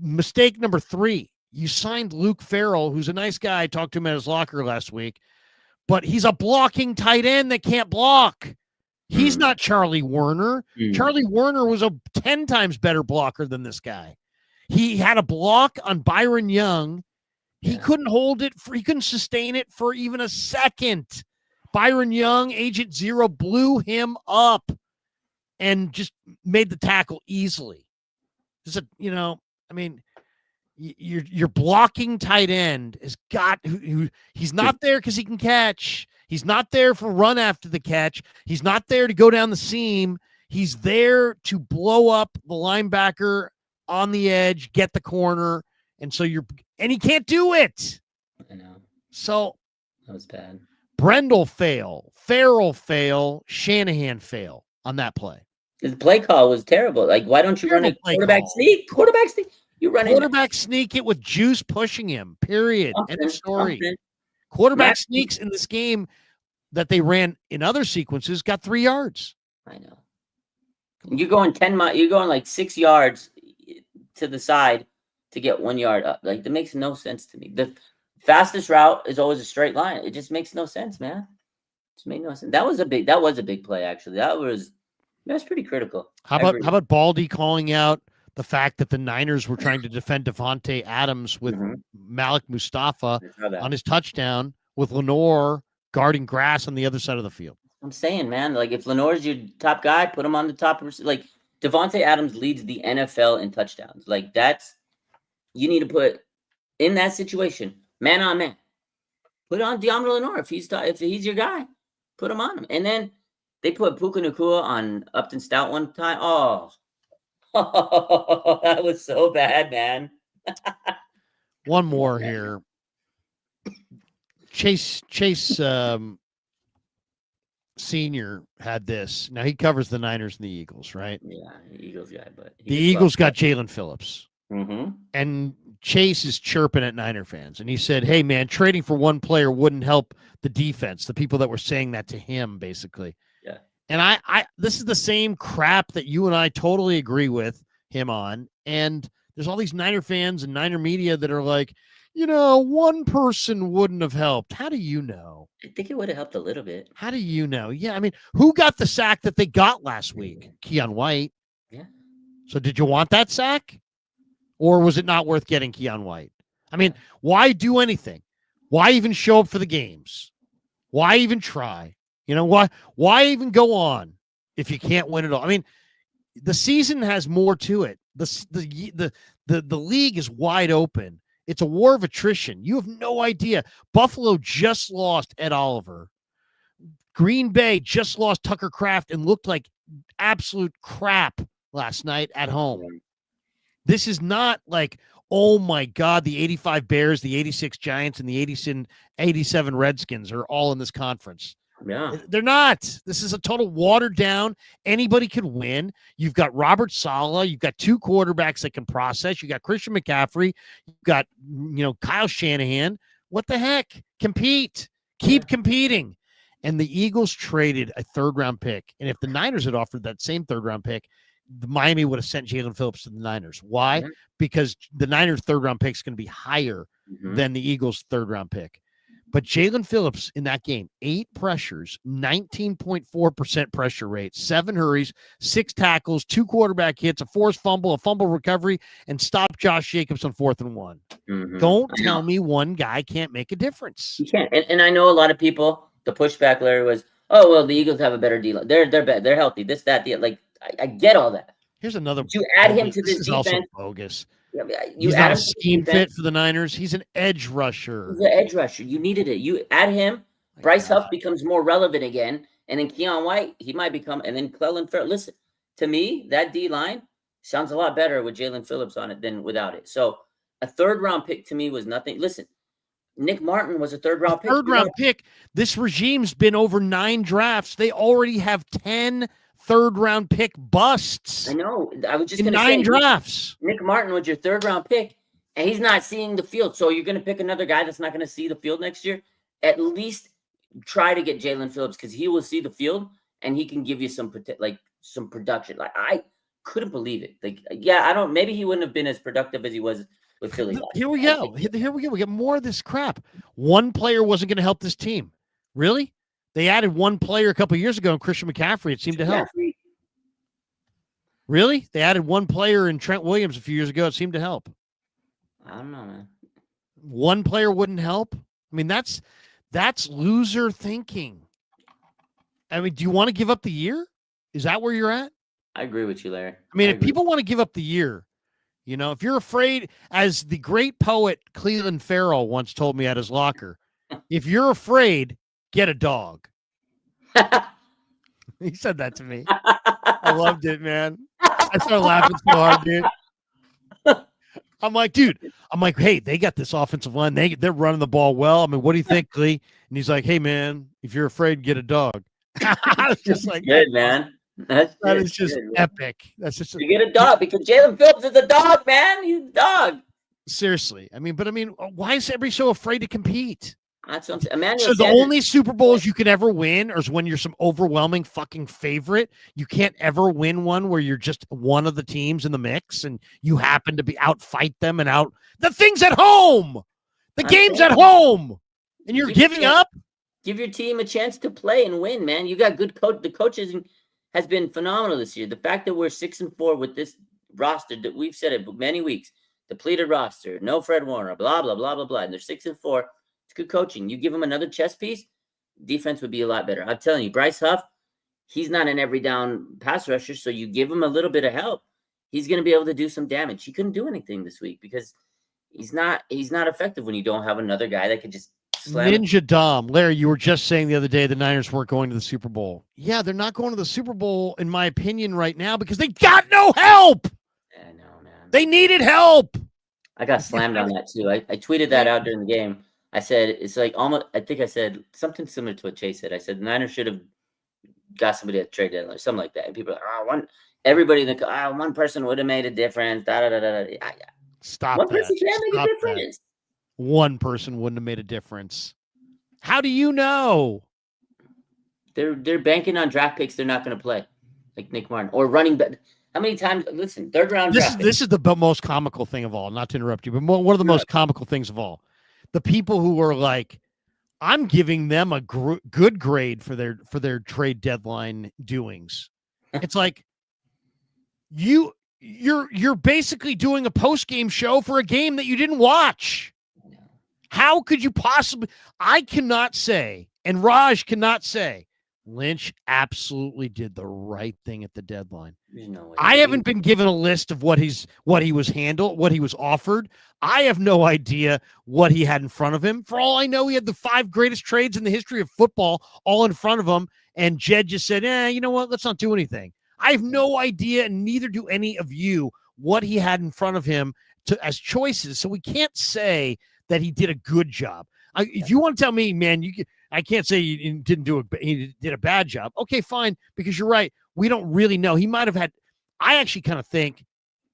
Mistake number 3, you signed Luke Farrell, who's a nice guy. I talked to him at his locker last week, but he's a blocking tight end that can't block. He's not Charlie Werner. Charlie Werner was a 10 times better blocker than this guy. He had a block on Byron Young. He couldn't hold it. He couldn't sustain it for even a second. Byron Young, Agent Zero, blew him up and just made the tackle easily. Your blocking tight end has got he's not there because he can catch. He's not there for run after the catch. He's not there to go down the seam. He's there to blow up the linebacker on the edge, get the corner, and he can't do it. I know. So that was bad. Brendel fail, Farrell fail, Shanahan fail on that play. The play call was terrible. Like, why don't you run a quarterback sneak? Quarterback sneak. You run quarterback sneak it with Juice pushing him. Period. End of story. Quarterback sneaks in this game that they ran in other sequences got 3 yards. I know. You're going 10 miles. You're going like 6 yards to the side to get 1 yard up. Like, that makes no sense to me. The fastest route is always a straight line. It just makes no sense, man. It just made no sense. That was a big play, actually. That's pretty critical. How about Baldy calling out the fact that the Niners were trying to defend Devontae Adams with Malik Mustafa on his touchdown with Lenore guarding grass on the other side of the field. I'm saying, man, like if Lenore's your top guy, put him on the top. Like Devontae Adams leads the NFL in touchdowns. Like you need to put in that situation, man on man. Put on Deommodore Lenore if he's your guy. Put him on him. And then they put Puka Nacua on Upton Stout one time. Oh, that was so bad, man. One more here. Chase Senior had this. Now he covers the Niners and the Eagles, right? Yeah, the Eagles guy, but the Eagles got Jalen Phillips. Mm-hmm. And Chase is chirping at Niner fans. And he said, hey, man, trading for one player wouldn't help the defense. The people that were saying that to him, basically. Yeah. And I this is the same crap that you and I totally agree with him on. And there's all these Niner fans and Niner media that are like, one person wouldn't have helped. How do you know? I think it would have helped a little bit. How do you know? Yeah, I mean, who got the sack that they got last week? Keon White. Yeah. So did you want that sack? Or was it not worth getting Keon White? I mean, why do anything? Why even show up for the games? Why even try? Why even go on if you can't win it all? I mean, the season has more to it. The league is wide open. It's a war of attrition. You have no idea. Buffalo just lost Ed Oliver. Green Bay just lost Tucker Kraft and looked like absolute crap last night at home. This is not like, oh my God, the 85 Bears, the 86 Giants, and the 87 Redskins are all in this conference. Yeah. They're not. This is a total watered down. Anybody could win. You've got Robert Saleh. You've got two quarterbacks that can process. You got Christian McCaffrey. You've got, Kyle Shanahan. What the heck? Compete. Keep competing. And the Eagles traded a third-round pick. And if the Niners had offered that same third-round pick, the Miami would have sent Jalen Phillips to the Niners. Why? Yeah. Because the Niners' third-round pick is going to be higher than the Eagles' third-round pick. But Jalen Phillips in that game, 8 pressures, 19.4% pressure rate, 7 hurries, 6 tackles, 2 quarterback hits, a forced fumble, a fumble recovery, and stopped Josh Jacobs on 4th and 1. Don't tell me one guy can't make a difference. You can't. And I know a lot of people, the pushback, Larry, was, oh, well, the Eagles have a better deal. They're better. They're healthy. This, that, the like. I get all that. Here's another. But you add him to this this is defense. Also bogus. You He's add not a him scheme fit for the Niners. He's an edge rusher. He's an edge rusher. You needed it. You add him. Bryce Huff becomes more relevant again. And then Keon White, he might become. And then Clellan Ferrell. Listen, to me, that D-line sounds a lot better with Jalen Phillips on it than without it. So a third-round pick to me was nothing. Listen, Nick Martin was a third-round pick. Third-round pick. This regime's been over 9 drafts. They already have 10 third-round pick busts. I know. I was just going to say 9 drafts. Nick Martin was your third-round pick, and he's not seeing the field. So you're going to pick another guy that's not going to see the field next year? At least try to get Jalen Phillips because he will see the field, and he can give you some production. Like, I couldn't believe it. Like, yeah, maybe he wouldn't have been as productive as he was with Philly. Here we go. We get more of this crap. One player wasn't going to help this team. Really? They added one player a couple of years ago in Christian McCaffrey. It seemed to help. Really? They added one player in Trent Williams a few years ago. It seemed to help. I don't know, man. One player wouldn't help? I mean, that's loser thinking. I mean, do you want to give up the year? Is that where you're at? I agree with you, Larry. I mean, if people want to give up the year, if you're afraid, as the great poet Cleveland Farrell once told me at his locker, if you're afraid, get a dog. He said that to me. I loved it, man. I started laughing so hard, dude. I'm like, hey, they got this offensive line. They're running the ball well. I mean, what do you think, Clee? And he's like, hey, man, if you're afraid, get a dog. I was just like, good, man. That is just good, epic. That's just you get a dog because Jalen Phillips is a dog, man. He's a dog. Seriously. I mean, why is everybody so afraid to compete? That's what I'm saying. Emmanuel so the only Super Bowls you can ever win is when you're some overwhelming fucking favorite. You can't ever win one where you're just one of the teams in the mix and you happen to be outfight them and out. The thing's at home. The game's at home. And you're giving up? Give your team a chance to play and win, man. You got good coach. The coaches has been phenomenal this year. The fact that we're 6-4 with roster. We've said it many weeks. Depleted roster, no Fred Warner, blah, blah, blah, blah, blah. And they're 6-4. It's good coaching. You give them another chess piece, defense would be a lot better. I'm telling you, Bryce Huff, he's not an every down pass rusher, so you give him a little bit of help, he's going to be able to do some damage. He couldn't do anything this week because he's not effective when you don't have another guy that could just slam Ninja Dom. Larry, you were just saying the other day the Niners weren't going to the Super Bowl. Yeah, they're not going to the Super Bowl, in my opinion, right now because they got no help. I know, man. They needed help. I got slammed on that too. I tweeted that out during the game. I said, it's like almost, I think I said something similar to what Chase said. I said, the Niners should have got somebody at trade deadline or something like that. And people are like, everybody, one person would have made a difference. Yeah. Stop one that. person can make Stop a difference. That. One person wouldn't have made a difference. How do you know? They're banking on draft picks they're not going to play, like Nick Martin or running back. How many times? Listen, third round. This is the most comical thing of all. Not to interrupt you, but one of the most comical things of all. The people who are like, I'm giving them a good grade for their trade deadline doings. It's like you're basically doing a post-game show for a game that you didn't watch. How could you possibly? I cannot say, and Raj cannot say, Lynch absolutely did the right thing at the deadline. No way. I haven't been given a list of what he was offered. I have no idea what he had in front of him. For all I know, he had the 5 greatest trades in the history of football all in front of him. And Jed just said, you know what? Let's not do anything. I have no idea, and neither do any of you, what he had in front of him as choices. So we can't say that he did a good job. If you want to tell me, man, I can't say he did a bad job. Okay, fine, because you're right. We don't really know. He might have had. I actually kind of think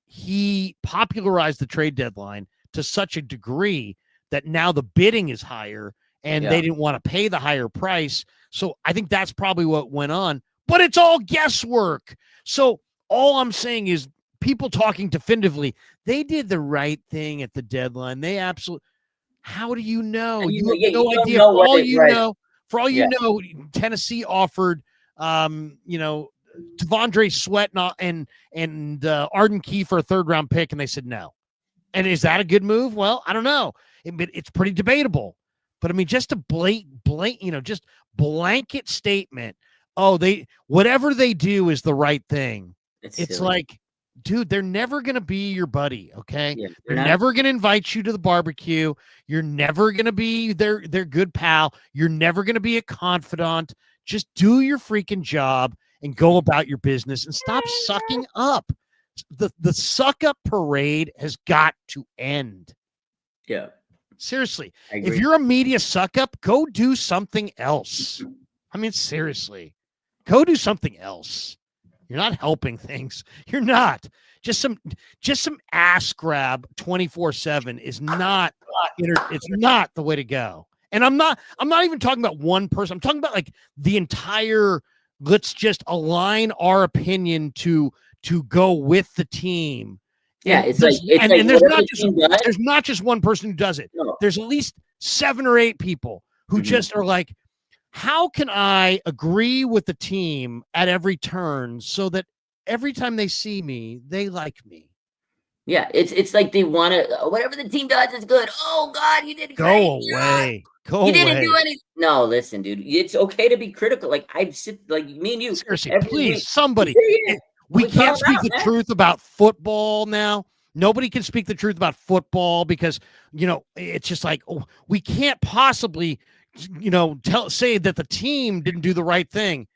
he popularized the trade deadline to such a degree that now the bidding is higher, and they didn't want to pay the higher price. So I think that's probably what went on. But it's all guesswork. So all I'm saying is people talking definitively, they did the right thing at the deadline. They absolutely. How do you know? You have no idea. For all you know, Tennessee offered, Devondre Sweat and Arden Key for a 3rd-round pick, and they said no. And is that a good move? Well, I don't know. It's pretty debatable. But I mean, just a just blanket statement. Oh, whatever they do is the right thing. It's like, dude, they're never going to be your buddy, okay? Yeah, they're never going to invite you to the barbecue. You're never going to be their good pal. You're never going to be a confidant. Just do your freaking job and go about your business and stop sucking up. The suck up parade has got to end. Yeah. Seriously. If you're a media suck up, go do something else. I mean, seriously. Go do something else. You're not helping things. You're not. Just some ass grab 24/7 is not. It's not the way to go. And I'm not even talking about one person. I'm talking about like the entire. Let's just align our opinion to go with the team. Yeah, and there's not just one person who does it. No. There's at least 7 or 8 people who just are like, how can I agree with the team at every turn so that every time they see me, they like me? Yeah, it's like they want to, whatever the team does is good. Oh, God, you did great. Go away. You didn't do anything. No, listen, dude. It's okay to be critical. Like, me and you. Seriously, please, somebody. We can't speak the truth about football now. Nobody can speak the truth about football because, it's just like, we can't possibly – say that the team didn't do the right thing.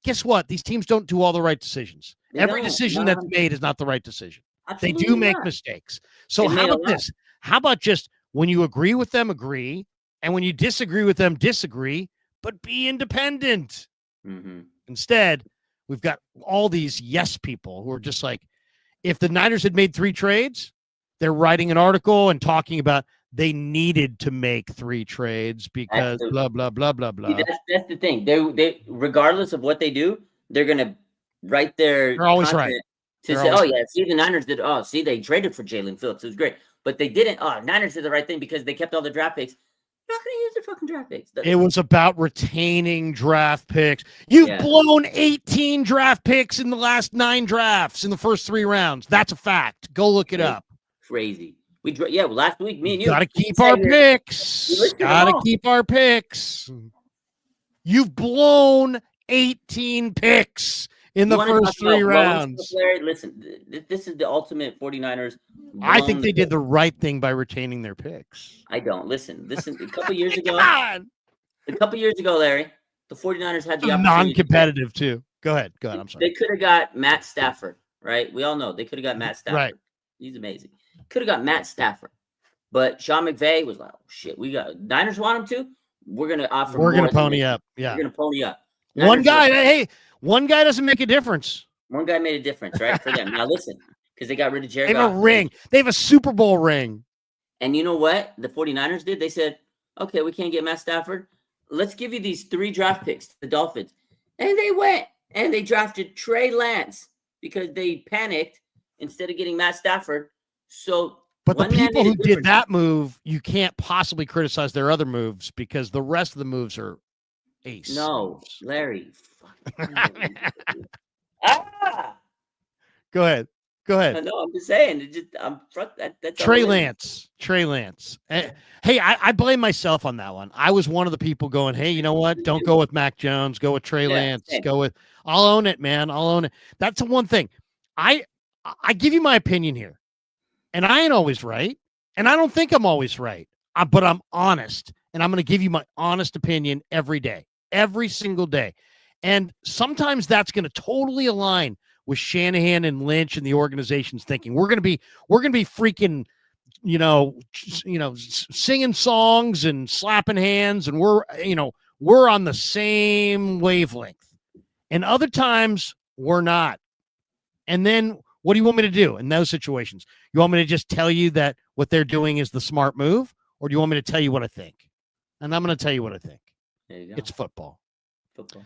Guess what? These teams don't do all the right decisions. Every decision that's made is not the right decision. Absolutely they do make mistakes. So how about this? How about just when you agree with them, agree, and when you disagree with them, disagree, but be independent. Mm-hmm. Instead, we've got all these yes people who are just like, if the Niners had made 3 trades, they're writing an article and talking about they needed to make 3 trades because blah, blah, blah, blah, blah. That's the thing. They regardless of what they do, they're going to write their They're always right. To say, yeah, see, the Niners did. They traded for Jalen Phillips. It was great. But they didn't. Niners did the right thing because they kept all the draft picks. They're not going to use their fucking draft picks. It was about retaining draft picks. You've blown 18 draft picks in the last 9 drafts in the first 3 rounds. That's a fact. Go look it up. Crazy. Last week, me and you. Got to keep our picks. Got to keep our picks. You've blown 18 picks in the first 3 rounds. Stuff, Larry? Listen, this is the ultimate 49ers. I think they did the right thing by retaining their picks. I don't. Listen, a couple years ago, Larry, the 49ers had the opportunity. Non-competitive, too. Go ahead. I'm sorry. They could have got Matt Stafford, right? We all know they could have got Matt Stafford. Right. He's amazing. Could have got Matt Stafford. But Sean McVay was like, oh, shit, Niners want him to. We're going to offer. We're going to pony up. Yeah. We're going to pony up. One guy doesn't make a difference. One guy made a difference, right? For them. Now, listen, because they got rid of Jared Goff. They have a ring. They have a Super Bowl ring. And you know what the 49ers did? They said, okay, we can't get Matt Stafford. Let's give you these 3 draft picks, the Dolphins. And they went and they drafted Trey Lance because they panicked instead of getting Matt Stafford. But the people who did that move, you can't possibly criticize their other moves because the rest of the moves are ace. No, Larry. Go ahead. No, I'm just saying. That's Trey Lance. Hey, I blame myself on that one. I was one of the people going, hey, you know what? Don't go with Mac Jones. Go with Trey Lance. Same. I'll own it, man. I'll own it. That's the one thing. I give you my opinion here. And I ain't always right. And I don't think I'm always right. But I'm honest. And I'm going to give you my honest opinion every day. Every single day. And sometimes that's going to totally align with Shanahan and Lynch and the organization's thinking. We're going to be freaking, singing songs and slapping hands, and we're on the same wavelength. And other times we're not. And then what do you want me to do in those situations? You want me to just tell you that what they're doing is the smart move, or do you want me to tell you what I think? And I'm going to tell you what I think. There you go. It's football. Football.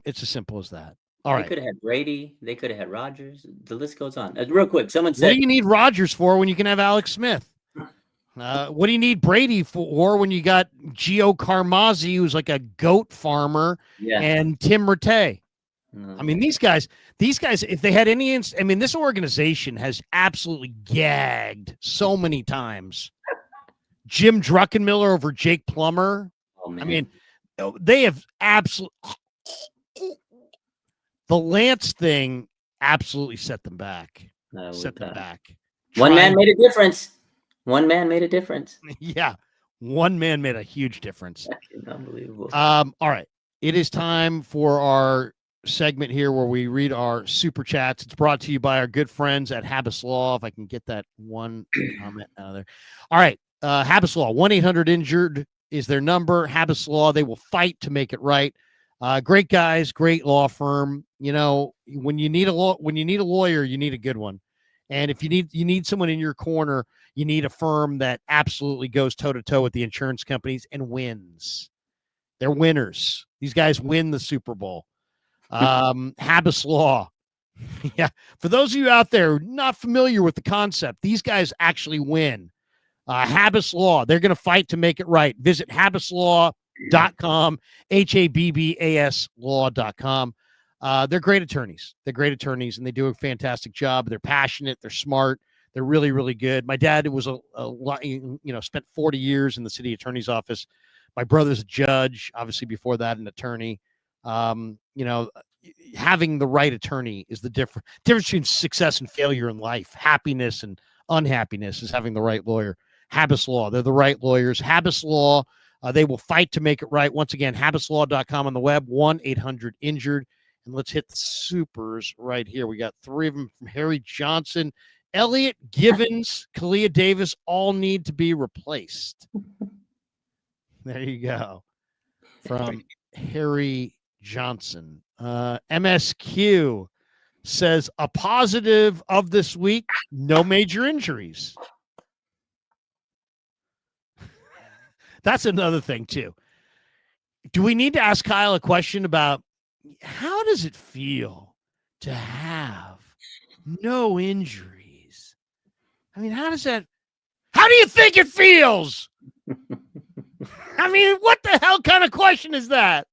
It's as simple as that. All right. They could have had Brady. They could have had Rodgers. The list goes on. Real quick, someone said, what do you need Rodgers for when you can have Alex Smith? What do you need Brady for when you got Gio Carmazzi, who's like a goat farmer, and Tim Rattay? I mean, these guys, if they had any, this organization has absolutely gagged so many times. Jim Druckenmiller over Jake Plummer. Oh, man. I mean, they have absolutely. The Lance thing absolutely set them back. One man made a difference. Yeah. One man made a huge difference. Unbelievable. All right. It is time for our segment here where we read our super chats. It's brought to you by our good friends at Habas Law. If I can get that one comment out of there. All right. Habas Law, 1-800-INJURED is their number. Habas Law, they will fight to make it right. Great guys, great law firm. When you need a lawyer, you need a good one. And if you need someone in your corner, you need a firm that absolutely goes toe to toe with the insurance companies and wins. They're winners. These guys win the Super Bowl. Habas Law. Yeah. For those of you out there not familiar with the concept, these guys actually win. Habas Law. They're going to fight to make it right. Visit habaslaw.com, HABBAS law.com. They're great attorneys. And they do a fantastic job. They're passionate. They're smart. They're really, really good. My dad was spent 40 years in the city attorney's office. My brother's a judge, obviously before that, an attorney. Having the right attorney is the difference between success and failure in life. Happiness and unhappiness is having the right lawyer. Habas Law. They're the right lawyers. Habas Law. They will fight to make it right. Once again, habaslaw.com on the web, 1-800-INJURED. And let's hit the supers right here. We got 3 of them from Harry Johnson. Elliot Givens, Kalia Davis all need to be replaced. There you go. From Harry Johnson. MSQ says a positive of this week, no major injuries. That's another thing, too. Do we need to ask Kyle a question about how does it feel to have no injuries? I mean, how do you think it feels? I mean, what the hell kind of question is that?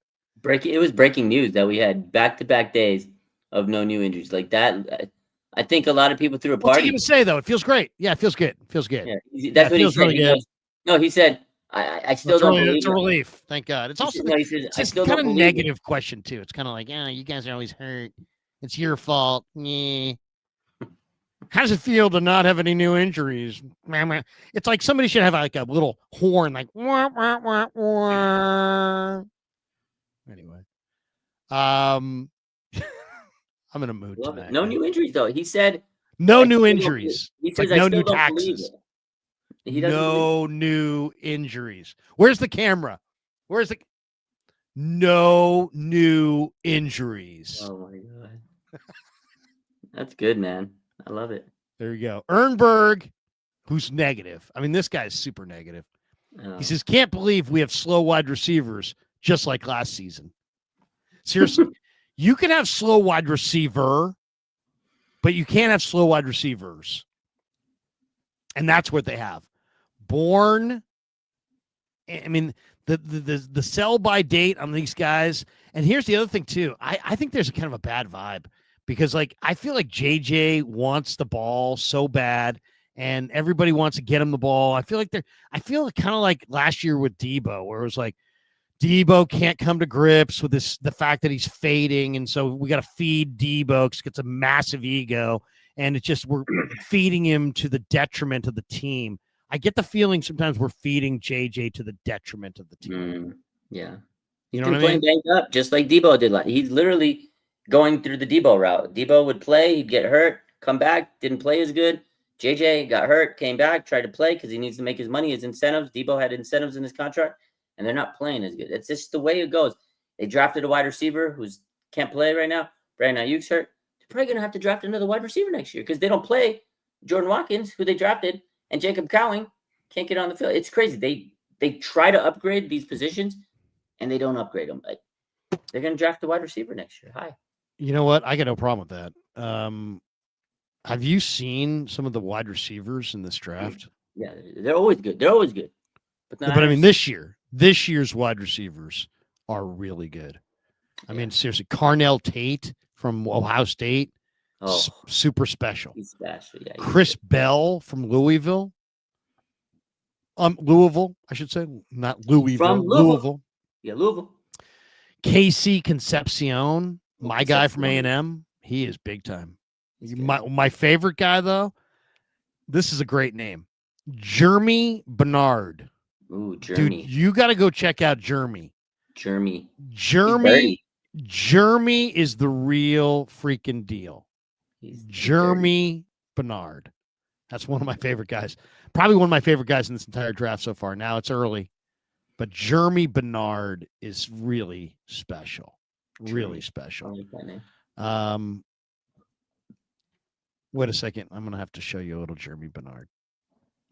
It was breaking news that we had back-to-back days of no new injuries like that. I think a lot of people threw a What's he party. going to say, though? It feels great. Yeah, it feels good. It feels good. Yeah, that's what he feels said. really He good. goes, no, he said, I still don't believe It's a it. relief. Thank God. It's He also said, no, he says, it's I this still kind don't of believe it. negative question, too. It's kind of like, you guys are always hurt. It's your fault. Yeah. How does it feel to not have any new injuries? It's like somebody should have like a little horn, like wah, wah, wah, wah. Anyway. I'm in a mood Love it. tonight. No Man. new injuries though. He said No I new still don't believe. injuries. He It's like says I no still new don't believe taxes. it. He doesn't believe No new injuries. Where's the camera? Where's the no new it. injuries? Oh my god. That's good, man. I love it. There you go. Ernberg, who's negative. I mean, this guy's super negative. He says, can't believe we have slow wide receivers just like last season. Seriously, you can have slow wide receiver, but you can't have slow wide receivers. And that's what they have. Bourne, I mean, the sell by date on these guys. And here's the other thing, too. I think there's a kind of a bad vibe because, like, I feel like JJ wants the ball so bad and everybody wants to get him the ball. I feel kind of like last year with Debo, where it was like, Debo can't come to grips with the fact that he's fading. And so we got to feed Debo because it's a massive ego. And it's just, we're feeding him to the detriment of the team. I get the feeling sometimes we're feeding JJ to the detriment of the team. Yeah. You He's know been what I playing mean? banged up just like Debo did. He's literally going through the Debo route. Debo would play, he'd get hurt, come back, didn't play as good. JJ got hurt, came back, tried to play because he needs to make his money, his incentives. Debo had incentives in his contract, and they're not playing as good. It's just the way it goes. They drafted a wide receiver who's can't play right now. Brandon Ayuk's hurt. They're probably going to have to draft another wide receiver next year because they don't play Jordan Watkins, who they drafted, and Jacob Cowing can't get on the field. It's crazy. They try to upgrade these positions, and they don't upgrade them. They're going to draft the wide receiver next year. Hi. You know what? I got no problem with that. Have you seen some of the wide receivers in this draft? Yeah, they're always good. They're always good. But I mean, this year's wide receivers are really good. I mean, seriously, Carnell Tate from Ohio State, super special. He's special. Yeah, Chris Bell from Louisville. Louisville, I should say, not Louisville. From Louisville. Yeah, Louisville. Casey Concepcion, my guy from A&M, he is big time. My favorite guy, though, this is a great name. Jeremy Bernard. Ooh, Jeremy. Dude, you got to go check out Jeremy. Jeremy is the real freaking deal. Jeremy Bernard. That's one of my favorite guys. Probably one of my favorite guys in this entire draft so far. Now it's early, but Jeremy Bernard is really special. Really special. I like that name. Wait a second. I'm gonna have to show you a little Jeremy Bernard.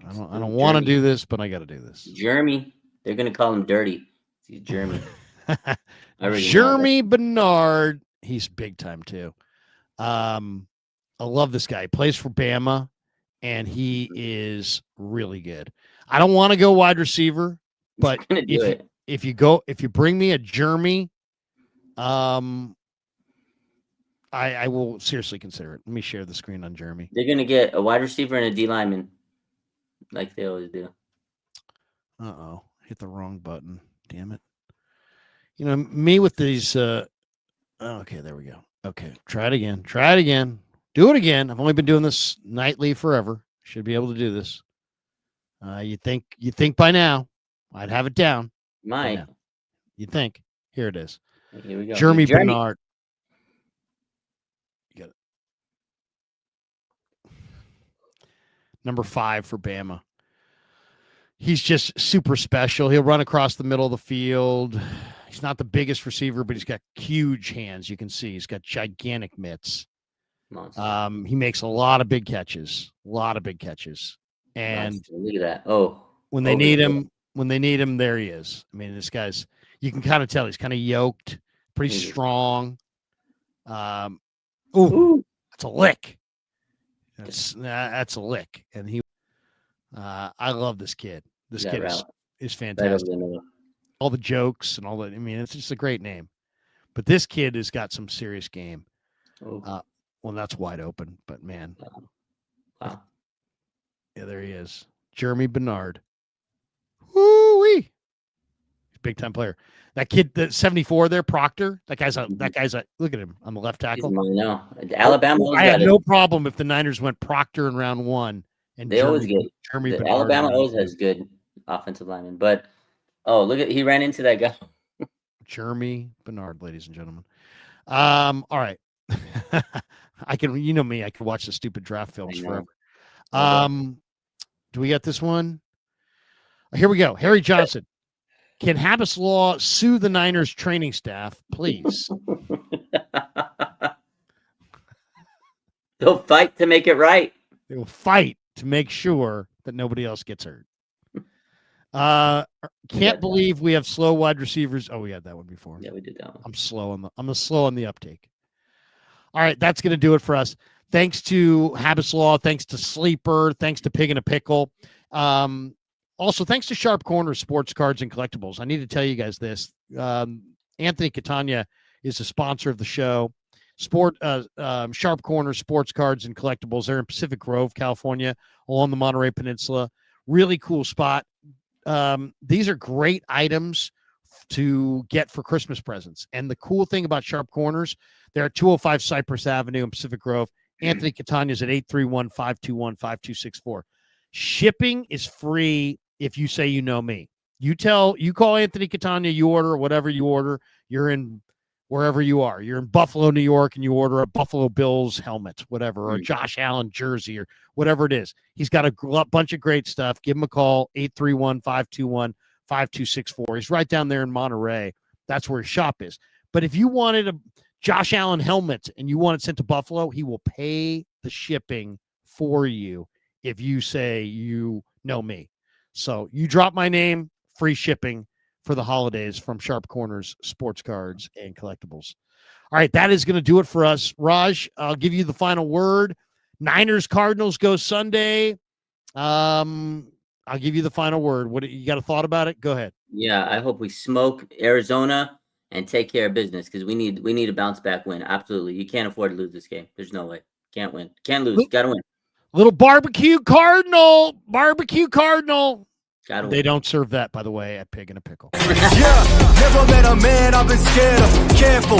I don't want to do this, but I got to do this. Jeremy. They're gonna call him Dirty. He's Jeremy. Jeremy Bernard. He's big time too. I love this guy. He plays for Bama, and he is really good. I don't want to go wide receiver, but if you bring me a Jeremy, I will seriously consider it. Let me share the screen on Jeremy. They're gonna get a wide receiver and a D lineman, like they always do. Uh-oh. Hit the wrong button. Damn it. You know, me with these okay, there we go. Okay, try it again. Do it again. I've only been doing this nightly forever. Should be able to do this. You think by now I'd have it down. You think. Here it is. Here we go. Jeremy Bernard. You got it. Number 5 for Bama. He's just super special. He'll run across the middle of the field. He's not the biggest receiver, but he's got huge hands. You can see he's got gigantic mitts. He makes a lot of big catches. And look at that. Oh, when they need him, there he is. I mean, this guy's, you can kind of tell he's kind of yoked, pretty strong. That's a lick. That's a lick. And I love this kid. This kid is is Right over fantastic. the middle. All the jokes and all that. I mean, it's just a great name. But this kid has got some serious game. Oh, Well, that's wide open, but man, wow. yeah, there he is. Jeremy Bernard. Woo-wee. Big time player. That kid, the 74 there, Proctor. That guy's a look at him on the left He's tackle. mine now. Alabama always I have got it. no problem if the Niners went Proctor in round 1 and They always get Jeremy Bernard. Alabama always has good offensive linemen. But look at he ran into that guy. Jeremy Bernard, ladies and gentlemen. All right. I can, you know me, I can watch the stupid draft films forever. Do we get this one? Here we go. Harry Johnson. Can Habas Law sue the Niners training staff, please? They'll fight to make it right. They will fight to make sure that nobody else gets hurt. Can't believe we have slow wide receivers. Oh, we had that one before. Yeah, we did that one. I'm slow on the uptake. All right, that's going to do it for us. Thanks to Habas Law, thanks to Sleeper, thanks to Pig in a Pickle. Also, thanks to Sharp Corner Sports Cards and Collectibles. I need to tell you guys this. Anthony Catania is a sponsor of the show. Sharp Corner Sports Cards and Collectibles. They're in Pacific Grove, California, along the Monterey Peninsula. Really cool spot. These are great items to get for Christmas presents. And the cool thing about Sharp Corners, they're at 205 Cypress Avenue in Pacific Grove. Anthony Catania is at 831-521-5264. Shipping is free if you say you know me. You call Anthony Catania, you order whatever you order. You're in wherever you are. You're in Buffalo, New York, and you order a Buffalo Bills helmet, whatever, or a Josh Allen jersey or whatever it is. He's got a bunch of great stuff. Give him a call, 831-521-5264. He's right down there in Monterey. That's where his shop is. But if you wanted a Josh Allen helmet and you want it sent to Buffalo, he will pay the shipping for you if you say you know me. So you drop my name, free shipping for the holidays from Sharp Corners Sports Cards and Collectibles. All right, that is going to do it for us. Raj, I'll give you the final word. Niners Cardinals go Sunday. I'll give you the final word. What you got a thought about it? Go ahead. Yeah, I hope we smoke Arizona and take care of business because we need a bounce back win. Absolutely. You can't afford to lose this game. There's no way. Can't win. Can't lose. Got to win. Little barbecue Cardinal. Gotta They don't serve that, by the way, at Pig in a Pickle. Yeah, never met a man I've been scared of. Careful,